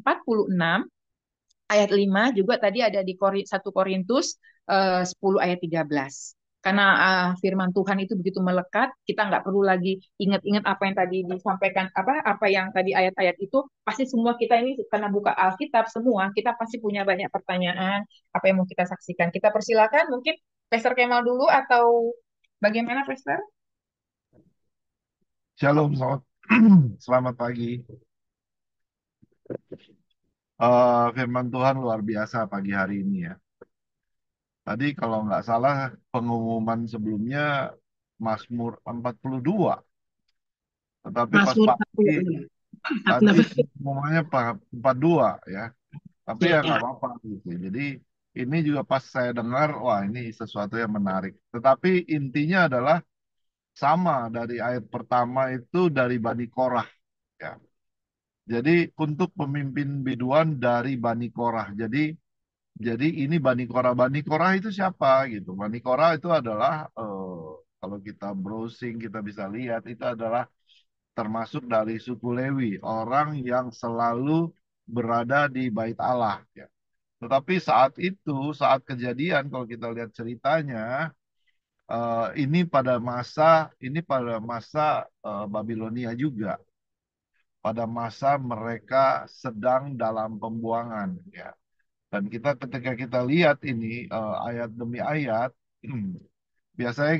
ayat 5, juga tadi ada di 1 Korintus 10 ayat 13. Karena firman Tuhan itu begitu melekat, kita nggak perlu lagi ingat-ingat apa yang tadi disampaikan, apa yang tadi ayat-ayat itu, pasti semua kita ini karena buka Alkitab semua, kita pasti punya banyak pertanyaan, apa yang mau kita saksikan. Kita persilakan, mungkin Pastor Kemal dulu atau bagaimana, Pastor?
Shalom, selamat, selamat pagi. Firman Tuhan luar biasa pagi hari ini ya. Tadi kalau nggak salah pengumuman sebelumnya Mazmur 42. Tetapi pas
Mazmur
pagi
42.
tadi pengumumannya 42 ya. Tapi ya
Ya,
nggak apa-apa gitu. Jadi ini juga pas saya dengar, wah ini sesuatu yang menarik. Tetapi intinya adalah sama dari ayat pertama itu dari Bani Korah ya. Jadi untuk pemimpin biduan dari Bani Korah. Jadi ini Bani Korah itu siapa gitu? Bani Korah itu adalah kalau kita browsing kita bisa lihat itu adalah termasuk dari suku Lewi, orang yang selalu berada di Bait Allah ya. Tetapi saat itu, saat kejadian kalau kita lihat ceritanya ini pada masa Babilonia juga. Pada masa mereka sedang dalam pembuangan ya. Dan ketika kita lihat ini ayat demi ayat, biasanya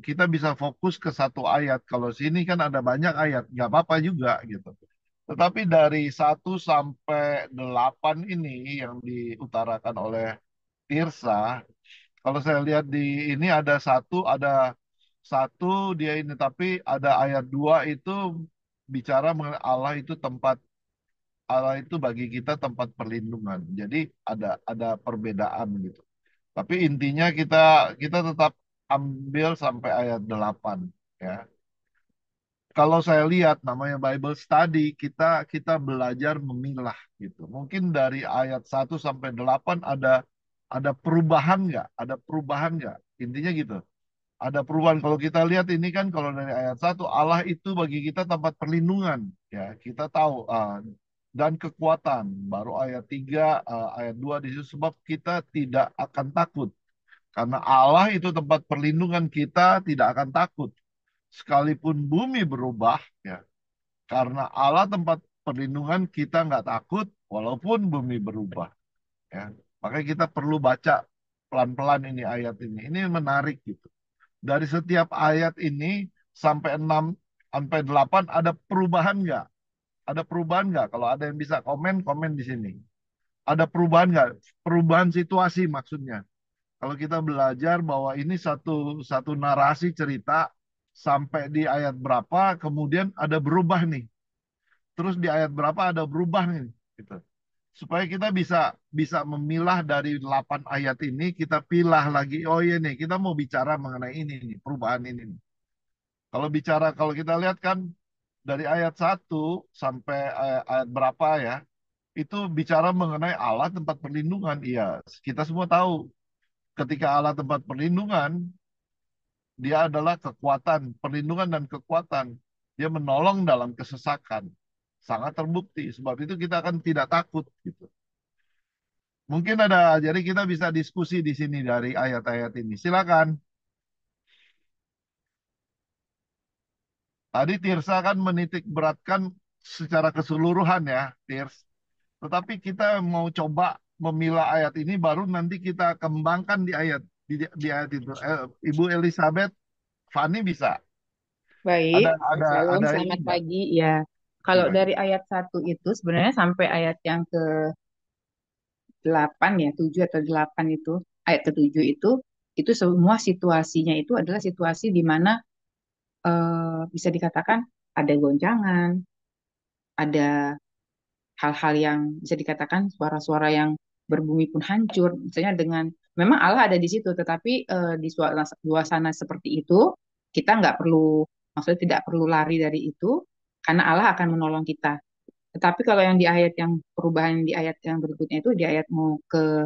kita bisa fokus ke satu ayat. Kalau sini kan ada banyak ayat, nggak apa-apa juga gitu. Tetapi dari 1 sampai 8 ini yang diutarakan oleh Tirsa, kalau saya lihat di ini ada satu dia ini, tapi ada ayat 2 itu bicara mengenai Allah itu bagi kita tempat perlindungan. Jadi ada perbedaan gitu. Tapi intinya kita tetap ambil sampai ayat 8 ya. Kalau saya lihat namanya Bible Study, kita belajar memilah gitu. Mungkin dari ayat 1 sampai 8 ada perubahan nggak? Ada perubahan nggak? Intinya gitu. Ada perubahan. Kalau kita lihat ini kan kalau dari ayat 1 Allah itu bagi kita tempat perlindungan. Ya, kita tahu dan kekuatan. Baru ayat 3 ayat 2 di situ sebab kita tidak akan takut. Karena Allah itu tempat perlindungan kita tidak akan takut. Sekalipun bumi berubah, ya. Karena Allah tempat perlindungan kita nggak takut walaupun bumi berubah. Ya. Makanya kita perlu baca pelan-pelan ini ayat ini. Ini menarik gitu. Dari setiap ayat ini sampai 6 sampai 8 ada perubahan nggak? Ada perubahan nggak? Kalau ada yang bisa komen, komen di sini. Ada perubahan nggak? Perubahan situasi maksudnya. Kalau kita belajar bahwa ini satu satu narasi cerita sampai di ayat berapa, kemudian ada berubah nih. Terus di ayat berapa ada berubah nih, gitu. Supaya kita bisa bisa memilah dari 8 ayat ini, kita pilah lagi. Oh iya nih, kita mau bicara mengenai ini nih, perubahan ini nih. Kalau kita lihat kan dari ayat 1 sampai ayat berapa ya, itu bicara mengenai Allah tempat perlindungan. Iya, kita semua tahu ketika Allah tempat perlindungan, dia adalah kekuatan, perlindungan dan kekuatan. Dia menolong dalam kesesakan. Sangat terbukti. Sebab itu kita akan tidak takut gitu. Mungkin jadi kita bisa diskusi di sini dari ayat-ayat ini. Silakan. Tadi Tirsa kan menitik beratkan secara keseluruhan ya, Tirs. Tetapi kita mau coba memilah ayat ini baru nanti kita kembangkan di ayat itu. Ibu Elizabeth, Fani bisa.
Baik, Shalom,
Ada ini
selamat
enggak?
pagi. Ya, kalau
Iya.
dari ayat 1 itu sebenarnya sampai ayat yang ke-8 ya, 7 atau 8 itu, ayat ke-7 itu semua situasinya itu adalah situasi di mana bisa dikatakan ada goncangan, ada hal-hal yang bisa dikatakan suara-suara yang berbumi pun hancur. Misalnya dengan memang Allah ada di situ, tetapi di suasana seperti itu kita nggak perlu, maksudnya tidak perlu lari dari itu karena Allah akan menolong kita. Tetapi kalau yang di ayat yang perubahan di ayat yang berikutnya itu di ayat mau ke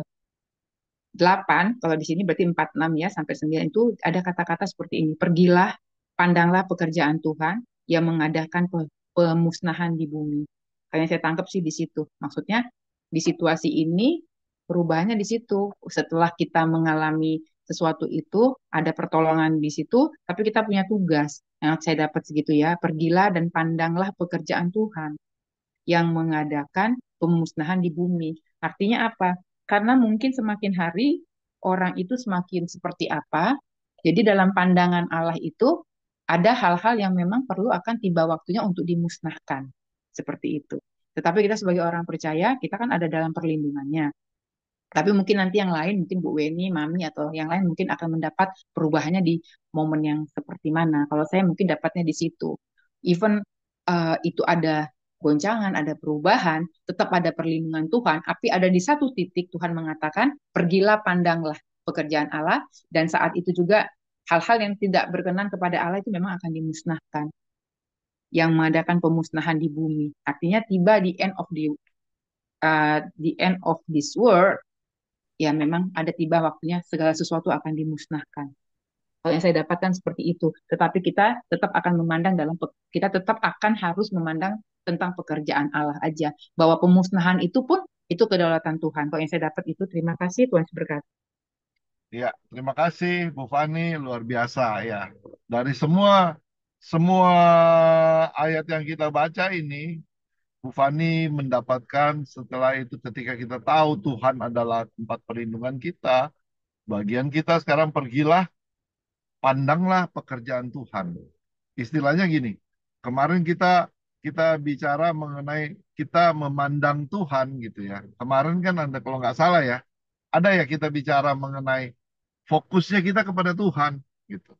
8, kalau di sini berarti 4 6 ya sampai 9 itu ada kata-kata seperti ini. Pergilah, pandanglah pekerjaan Tuhan yang mengadakan pemusnahan di bumi. Kayaknya saya tangkap sih di situ. Maksudnya di situasi ini perubahannya di situ. Setelah kita mengalami sesuatu itu, ada pertolongan di situ, tapi kita punya tugas. Yang saya dapat segitu ya, pergilah dan pandanglah pekerjaan Tuhan yang mengadakan pemusnahan di bumi. Artinya apa? Karena mungkin semakin hari orang itu semakin seperti apa. Jadi dalam pandangan Allah itu ada hal-hal yang memang perlu akan tiba waktunya untuk dimusnahkan. Seperti itu. Tetapi kita sebagai orang percaya, kita kan ada dalam perlindungannya. Tapi mungkin nanti yang lain, mungkin Bu Weni, Mami, atau yang lain mungkin akan mendapat perubahannya di momen yang seperti mana. Kalau saya mungkin dapatnya di situ. Even itu ada goncangan, ada perubahan, tetap ada perlindungan Tuhan, tapi ada di satu titik Tuhan mengatakan, pergilah pandanglah pekerjaan Allah, dan saat itu juga hal-hal yang tidak berkenan kepada Allah itu memang akan dimusnahkan. Yang mengadakan pemusnahan di bumi. Artinya tiba di end of this world, ya memang ada tiba waktunya segala sesuatu akan dimusnahkan. Kalau yang saya dapatkan seperti itu. Tetapi kita tetap akan memandang kita tetap akan harus memandang tentang pekerjaan Allah aja. Bahwa pemusnahan itu pun itu kedaulatan Tuhan. Kalau yang saya dapat itu, terima kasih, Tuhan berkati.
Ya, terima kasih Bu Fani, luar biasa ya. Dari semua semua ayat yang kita baca ini, Bu Fani mendapatkan setelah itu ketika kita tahu Tuhan adalah tempat perlindungan kita, bagian kita sekarang pergilah, pandanglah pekerjaan Tuhan. Istilahnya gini, kemarin kita kita bicara mengenai kita memandang Tuhan gitu ya. Kemarin kan ada kalau nggak salah ya, ada ya kita bicara mengenai fokusnya kita kepada Tuhan gitu.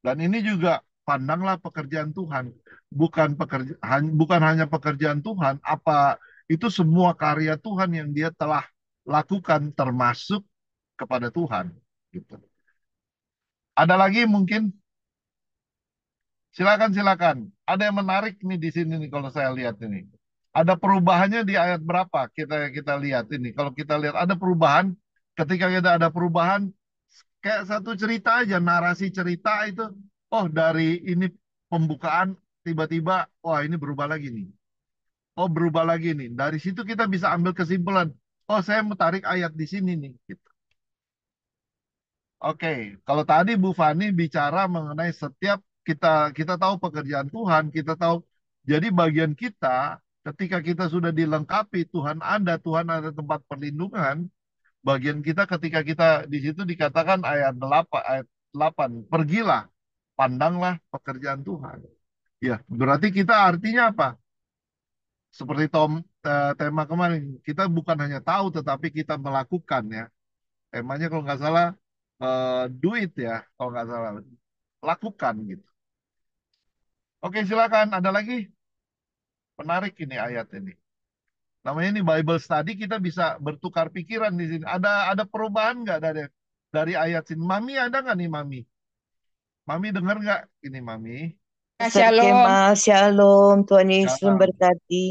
Dan ini juga pandanglah pekerjaan Tuhan, bukan hanya pekerjaan Tuhan, apa itu semua karya Tuhan yang Dia telah lakukan termasuk kepada Tuhan gitu. Ada lagi mungkin? Silakan. Ada yang menarik nih di sini nih kalau saya lihat ini. Ada perubahannya di ayat berapa? Kita lihat ini. Kalau kita lihat ada perubahan, ketika kita ada perubahan kayak satu cerita aja, narasi cerita itu, oh dari ini pembukaan tiba-tiba, wah ini berubah lagi nih. Oh berubah lagi nih. Dari situ kita bisa ambil kesimpulan, oh saya mau tarik ayat di sini nih. Gitu. Oke, kalau tadi Bu Fani bicara mengenai setiap kita tahu pekerjaan Tuhan, kita tahu jadi bagian kita ketika kita sudah dilengkapi Tuhan ada tempat perlindungan, bagian kita ketika kita di situ dikatakan ayat 8, pergilah, pandanglah pekerjaan Tuhan. Ya, berarti kita artinya apa? Seperti tema kemarin, kita bukan hanya tahu tetapi kita melakukan ya. Temanya kalau nggak salah do it ya, kalau nggak salah lakukan gitu. Oke, silakan. Ada lagi? Menarik ini ayat ini. Namanya ini Bible Study, kita bisa bertukar pikiran di sini. Ada perubahan nggak dari ayat sini? Mami ada nggak nih Mami? Mami dengar nggak ini Mami?
Ustaz
Shalom.
Kemal, shalom. Tuhan Yesus
Shalom.
memberkati.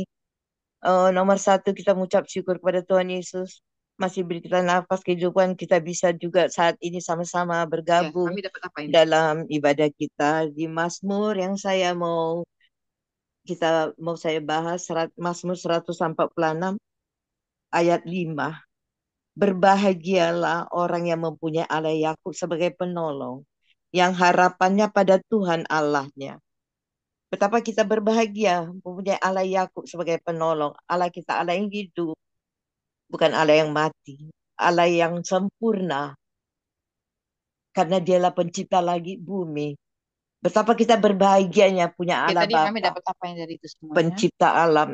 Nomor satu, kita mengucap syukur kepada Tuhan Yesus. Masih beri kita nafas kehidupan. Kita bisa juga saat ini sama-sama bergabung
Kami dapat apa ini?
dalam ibadah kita. Di Mazmur yang mau saya bahas, Mazmur 146 ayat 5. Berbahagialah orang yang mempunyai Allah Yakub sebagai penolong, yang harapannya pada Tuhan Allahnya. Betapa kita berbahagia mempunyai Allah Yakub sebagai penolong. Allah kita Allah yang hidup, bukan Allah yang mati. Allah yang sempurna, karena Dialah pencipta langit bumi. Betapa kita berbahagianya punya
Oke,
Allah
tadi kami
Bapa,
dapat apa yang dari itu semuanya?
pencipta alam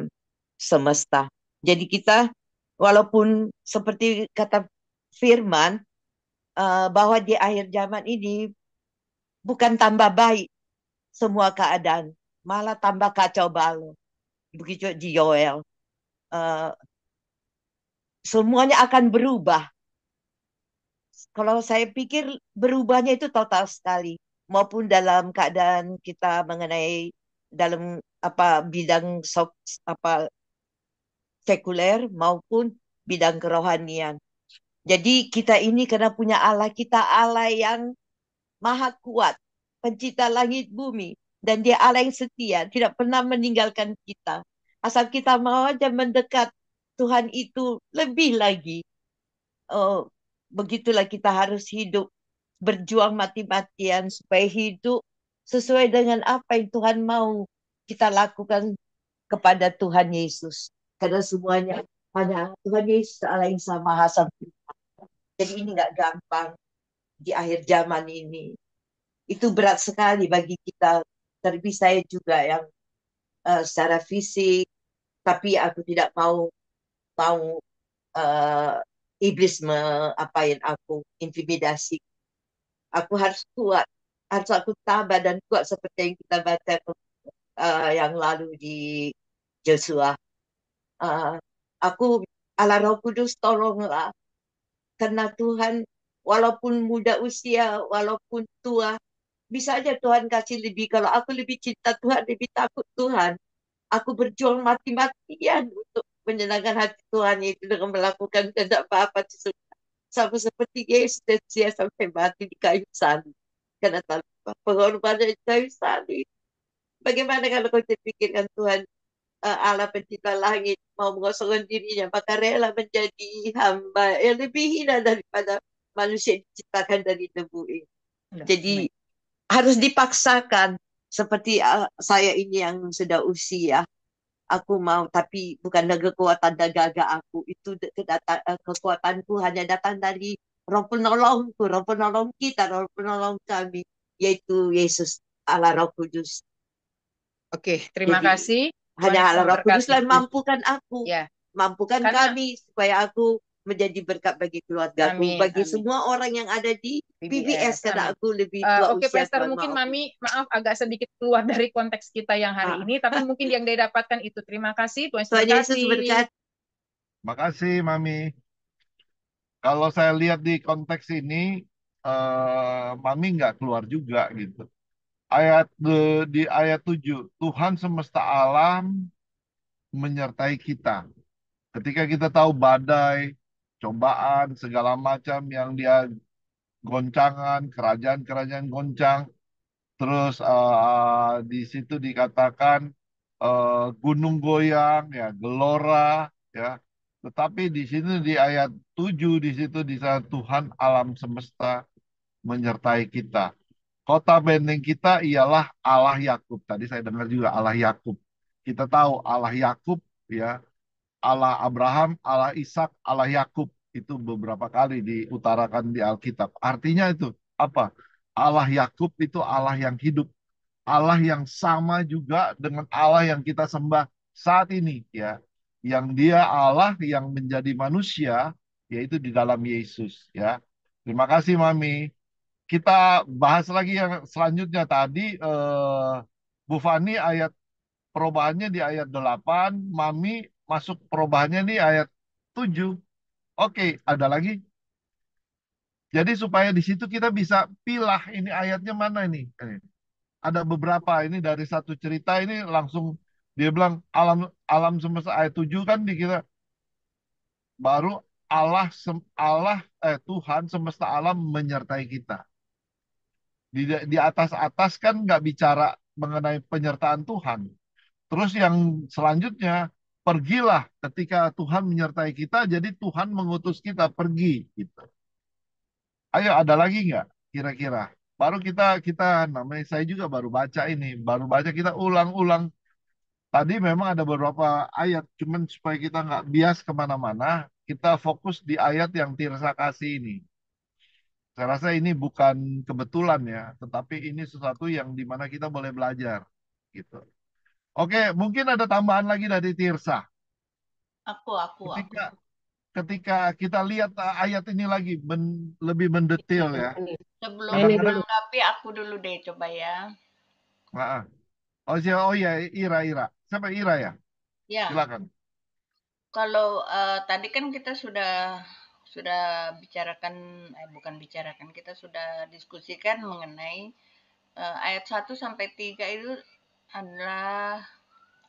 semesta. Jadi kita, walaupun seperti kata firman, bahwa di akhir zaman ini bukan tambah baik semua keadaan, malah tambah kacau balau. Begitu di Yoel. Semuanya akan berubah. Kalau saya pikir berubahnya itu total sekali. Maupun dalam keadaan kita mengenai dalam bidang sekuler maupun bidang kerohanian. Jadi kita ini karena punya Allah, kita Allah yang maha kuat, pencipta langit bumi, dan Dia Allah yang setia, tidak pernah meninggalkan kita. Asal kita mau aja mendekat Tuhan itu lebih lagi. Begitulah kita harus hidup berjuang mati-matian supaya hidup sesuai dengan apa yang Tuhan mau kita lakukan kepada Tuhan Yesus. Karena semuanya hanya Tuhan Yesus Allah yang sama Maha Sempurna. Jadi ini nggak gampang di akhir zaman ini. Itu berat sekali bagi kita. Terlebih saya juga yang secara fisik, tapi aku tidak mau uh, iblis apain aku, intimidasi. Aku harus kuat, harus aku tabah dan kuat seperti yang kita baca yang lalu di Joshua. Uh, aku ala Roh Kudus tolonglah, karena Tuhan walaupun muda usia, walaupun tua, bisa aja Tuhan kasih lebih. Kalau aku lebih cinta Tuhan, lebih takut Tuhan, aku berjuang mati-matian untuk menyenangkan hati Tuhan, yaitu dengan melakukan kehendak Bapa di surga. Sama seperti Yesus dan dia sampai mati di kayu salib. Karena tanpa pengorbanan di kayu salib. Bagaimana kalau kau pikirkan Tuhan Allah pencipta langit mau mengosongkan dirinya, maka rela menjadi hamba yang lebih hina daripada manusia yang diciptakan dari debu ini. Jadi harus dipaksakan. Seperti saya ini yang sudah usia, aku mau, tapi bukan dari kekuatan dan gagah aku. Itu kekuatanku hanya datang dari Roh penolongku, Roh penolong kita, Roh penolong kami, yaitu Yesus Allah Roh Kudus.
Oke, terima
Jadi,
kasih.
hanya
Tuhan
Allah Roh Kudus
memberkati.
lah mampukan aku,
Ya,
mampukan
Karena-
kami supaya aku menjadi berkat bagi keluargaku,
Amin,
bagi
amin.
semua orang yang ada di PBS, karena
amin.
aku lebih tua
Oke,
usia.
Pastor,
Tuhan,
mungkin
maaf.
Mami, maaf agak sedikit keluar dari konteks kita yang hari ini, tapi mungkin yang dia dapatkan itu. Terima kasih, Tuhan
Tuhan Yesus
memberkati.
berkati.
Makasih, Mami. Kalau saya lihat di konteks ini, Mami nggak keluar juga gitu. Di ayat 7, Tuhan semesta alam menyertai kita. Ketika kita tahu badai, cobaan, segala macam yang dia goncangan, kerajaan-kerajaan goncang, terus di situ dikatakan gunung goyang, ya gelora, ya. Tetapi di sini di ayat 7 di situ di sana Tuhan alam semesta menyertai kita. Kota benteng kita ialah Allah Yakub. Tadi saya dengar juga Allah Yakub. Kita tahu Allah Yakub, ya, Allah Abraham, Allah Ishak, Allah Yakub. Itu beberapa kali diutarakan di Alkitab. Artinya itu apa? Allah Yakub itu Allah yang hidup. Allah yang sama juga dengan Allah yang kita sembah saat ini, ya. Yang dia Allah yang menjadi manusia, yaitu di dalam Yesus, ya. Terima kasih, Mami. Kita bahas lagi yang selanjutnya tadi, Bu Fani ayat perubahannya di ayat 8, Mami masuk perubahannya di ayat 7. Oke, ada lagi. Jadi supaya di situ kita bisa pilah ini ayatnya mana ini. Ada beberapa ini dari satu cerita ini langsung dia bilang alam alam semesta ayat 7 kan di kita baru Tuhan semesta alam menyertai kita. Di atas kan nggak bicara mengenai penyertaan Tuhan. Terus yang selanjutnya, pergilah ketika Tuhan menyertai kita, jadi Tuhan mengutus kita pergi gitu. Ayo ada lagi nggak kira-kira? Baru kita namanya saya juga baru baca ini, baru baca kita ulang-ulang. Tadi memang ada beberapa ayat, cuman supaya kita nggak bias kemana-mana, kita fokus di ayat yang Tirsa kasih ini. Saya rasa ini bukan kebetulan ya, tetapi ini sesuatu yang dimana kita boleh belajar gitu. Oke, mungkin ada tambahan lagi dari Tirsa.
Aku.
Ketika kita lihat ayat ini lagi lebih mendetil ya.
Sebelum
Ini dulu.
menanggapi, aku dulu deh coba ya.
Nah, oh ya, Ira. Siapa Ira ya?
Ya,
Silakan.
kalau tadi kan kita sudah bicarakan, bukan bicarakan, kita sudah diskusikan mengenai ayat 1 sampai 3 itu adalah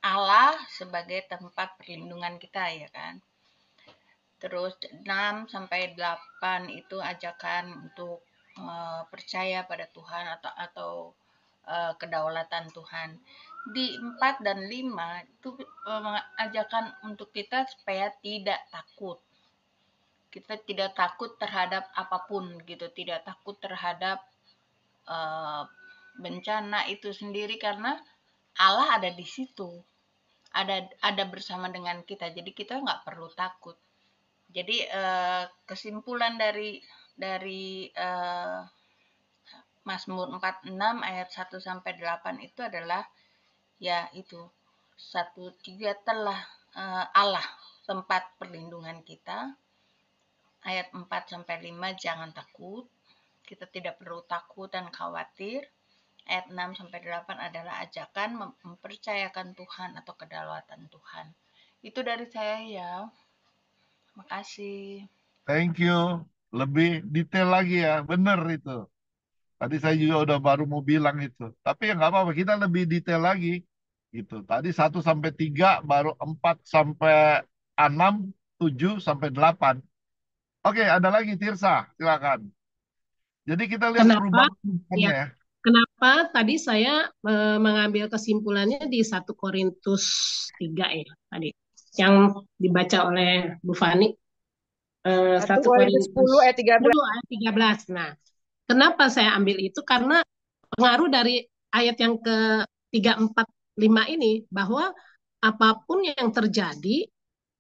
Allah sebagai tempat perlindungan kita, ya kan. Terus 6 sampai 8 itu ajakan untuk percaya pada Tuhan atau kedaulatan Tuhan. Di 4 dan 5 itu ajakan untuk kita supaya tidak takut. Kita tidak takut terhadap apapun gitu, tidak takut terhadap bencana itu sendiri karena Allah ada di situ, ada bersama dengan kita. Jadi kita nggak perlu takut. Jadi kesimpulan dari Mazmur 46 ayat 1 sampai 8 itu adalah ya itu 1-3 telah Allah tempat perlindungan kita. Ayat 4 sampai 5 jangan takut. Kita tidak perlu takut dan khawatir. Ayat 6 sampai 8 adalah ajakan mempercayakan Tuhan atau kedaulatan Tuhan. Itu dari saya ya. Makasih.
Thank you. Lebih detail lagi ya, bener itu. Tadi saya juga udah baru mau bilang itu. Tapi ya nggak apa-apa, kita lebih detail lagi. Gitu. Tadi 1 sampai 3, baru 4 sampai 6, 7 sampai 8. Oke, ada lagi Tirsa, silakan. Jadi kita lihat
Kenapa?
perubahan
Ya,
ya.
kenapa tadi saya mengambil kesimpulannya di 1 Korintus 3 ya tadi yang dibaca oleh Bu Fani. 1
1 Korintus 10 ayat 13.
10 ayat 13. Nah, kenapa saya ambil itu? Karena pengaruh dari ayat yang ke 3, 4, 5 ini bahwa apapun yang terjadi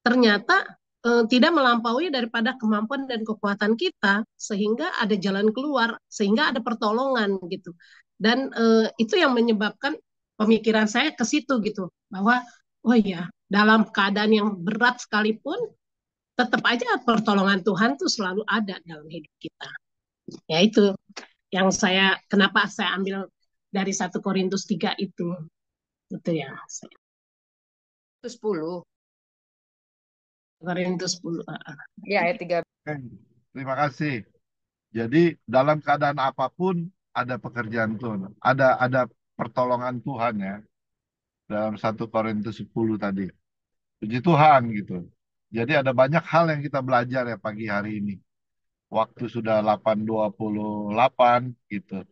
ternyata tidak melampaui daripada kemampuan dan kekuatan kita, sehingga ada jalan keluar, sehingga ada pertolongan gitu. Dan itu yang menyebabkan pemikiran saya ke situ gitu, bahwa oh iya, dalam keadaan yang berat sekalipun tetap aja pertolongan Tuhan tuh selalu ada dalam hidup kita. Ya itu yang kenapa saya ambil dari 1 Korintus 3 itu. Itu ya.
10.
Korintus 10.
Ya, ayat 13.
Terima kasih. Jadi dalam keadaan apapun ada pekerjaan Tuhan, ada pertolongan Tuhan ya. Dalam 1 Korintus 10 tadi. Puji Tuhan gitu. Jadi ada banyak hal yang kita belajar ya pagi hari ini. Waktu sudah 8:28 gitu.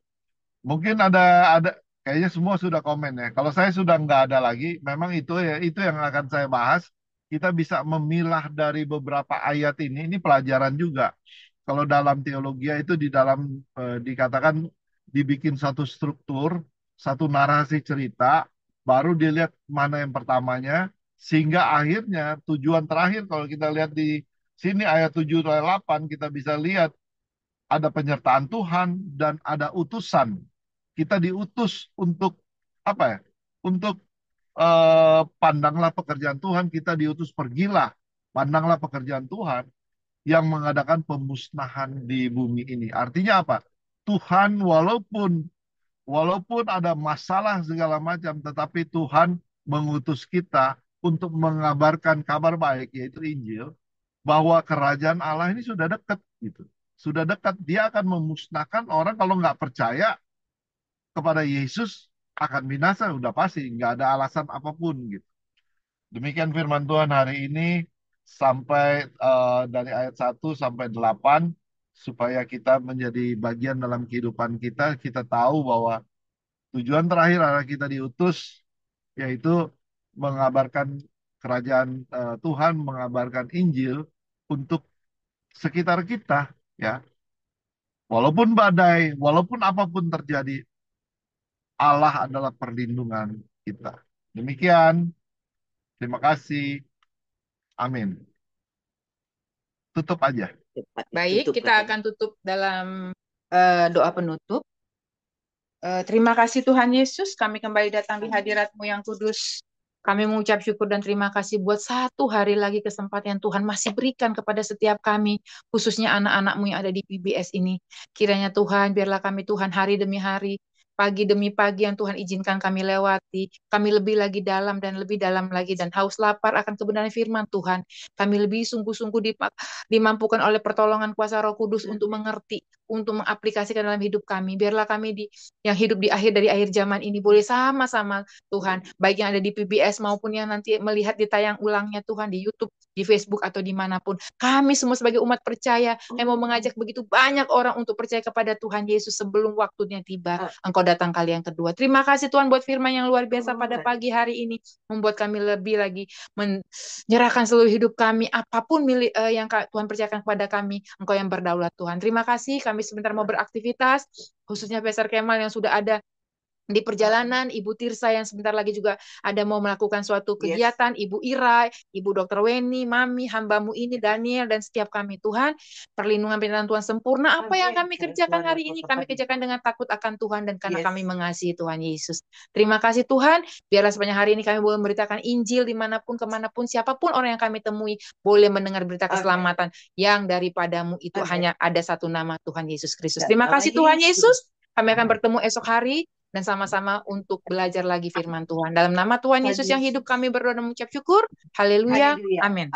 Mungkin ada kayaknya semua sudah komen ya. Kalau saya sudah nggak ada lagi, memang itu ya itu yang akan saya bahas. Kita bisa memilah dari beberapa ayat ini pelajaran juga. Kalau dalam teologi itu di dalam dikatakan dibikin satu struktur, satu narasi cerita, baru dilihat mana yang pertamanya, sehingga akhirnya tujuan terakhir kalau kita lihat di sini ayat 7 dan 8 kita bisa lihat ada penyertaan Tuhan dan ada utusan. Kita diutus untuk apa ya? Untuk pandanglah pekerjaan Tuhan, kita diutus pergilah, pandanglah pekerjaan Tuhan yang mengadakan pemusnahan di bumi ini. Artinya apa? Tuhan walaupun ada masalah segala macam, tetapi Tuhan mengutus kita untuk mengabarkan kabar baik, yaitu Injil, bahwa kerajaan Allah ini sudah dekat gitu. Sudah dekat, dia akan memusnahkan orang kalau nggak percaya kepada Yesus akan binasa, udah pasti, nggak ada alasan apapun gitu. Demikian firman Tuhan hari ini sampai dari ayat 1 sampai 8 supaya kita menjadi bagian dalam kehidupan kita, kita tahu bahwa tujuan terakhir adalah kita diutus yaitu mengabarkan kerajaan Tuhan, mengabarkan Injil untuk sekitar kita ya. Walaupun badai, walaupun apapun terjadi, Allah adalah perlindungan kita. Demikian. Terima kasih. Amin. Tutup aja.
Baik,
Tutup
kita
aja.
akan tutup dalam doa penutup. Terima kasih Tuhan Yesus, kami kembali datang di hadirat-Mu yang kudus. Kami mengucap syukur dan terima kasih buat satu hari lagi kesempatan yang Tuhan masih berikan kepada setiap kami, khususnya anak-anak-Mu yang ada di PBS ini. Kiranya Tuhan, biarlah kami Tuhan hari demi hari, pagi demi pagi yang Tuhan izinkan kami lewati, kami lebih lagi dalam dan lebih dalam lagi, dan haus lapar akan kebenaran firman Tuhan. Kami lebih sungguh-sungguh dimampukan oleh pertolongan kuasa Roh Kudus untuk mengerti, untuk mengaplikasikan dalam hidup kami. Biarlah kami yang hidup di akhir zaman ini boleh sama-sama Tuhan, baik yang ada di PBS maupun yang nanti melihat di tayang ulangnya Tuhan, di YouTube, di Facebook atau dimanapun. Kami semua sebagai umat percaya, kami mau mengajak begitu banyak orang untuk percaya kepada Tuhan Yesus sebelum waktunya tiba. Engkau datang kali yang kedua. Terima kasih Tuhan buat firman yang luar biasa pada pagi hari ini, membuat kami lebih lagi menyerahkan seluruh hidup kami, apapun yang Tuhan percayakan kepada kami, Engkau yang berdaulat Tuhan. Terima kasih, kami sebentar mau beraktivitas, khususnya Pastor Kemal yang sudah ada di perjalanan, Ibu Tirsa yang sebentar lagi juga ada mau melakukan suatu kegiatan, Ibu Ira, Ibu Dr. Weni, Mami, hambamu ini, Daniel, dan setiap kami Tuhan, perlindungan Tuhan sempurna, apa yang kami kerjakan hari ini, kami kerjakan dengan takut akan Tuhan dan karena kami mengasihi Tuhan Yesus. Terima kasih Tuhan, biarlah sepanjang hari ini kami boleh memberitakan Injil dimanapun, kemanapun, siapapun orang yang kami temui, boleh mendengar berita keselamatan yang daripadamu itu hanya ada satu nama, Tuhan Yesus Kristus. Terima kasih Tuhan Yesus, kami akan bertemu esok hari, dan sama-sama untuk belajar lagi firman Tuhan. Dalam nama Tuhan Yesus yang hidup kami berdoa dan mengucap syukur. Haleluya. Amin.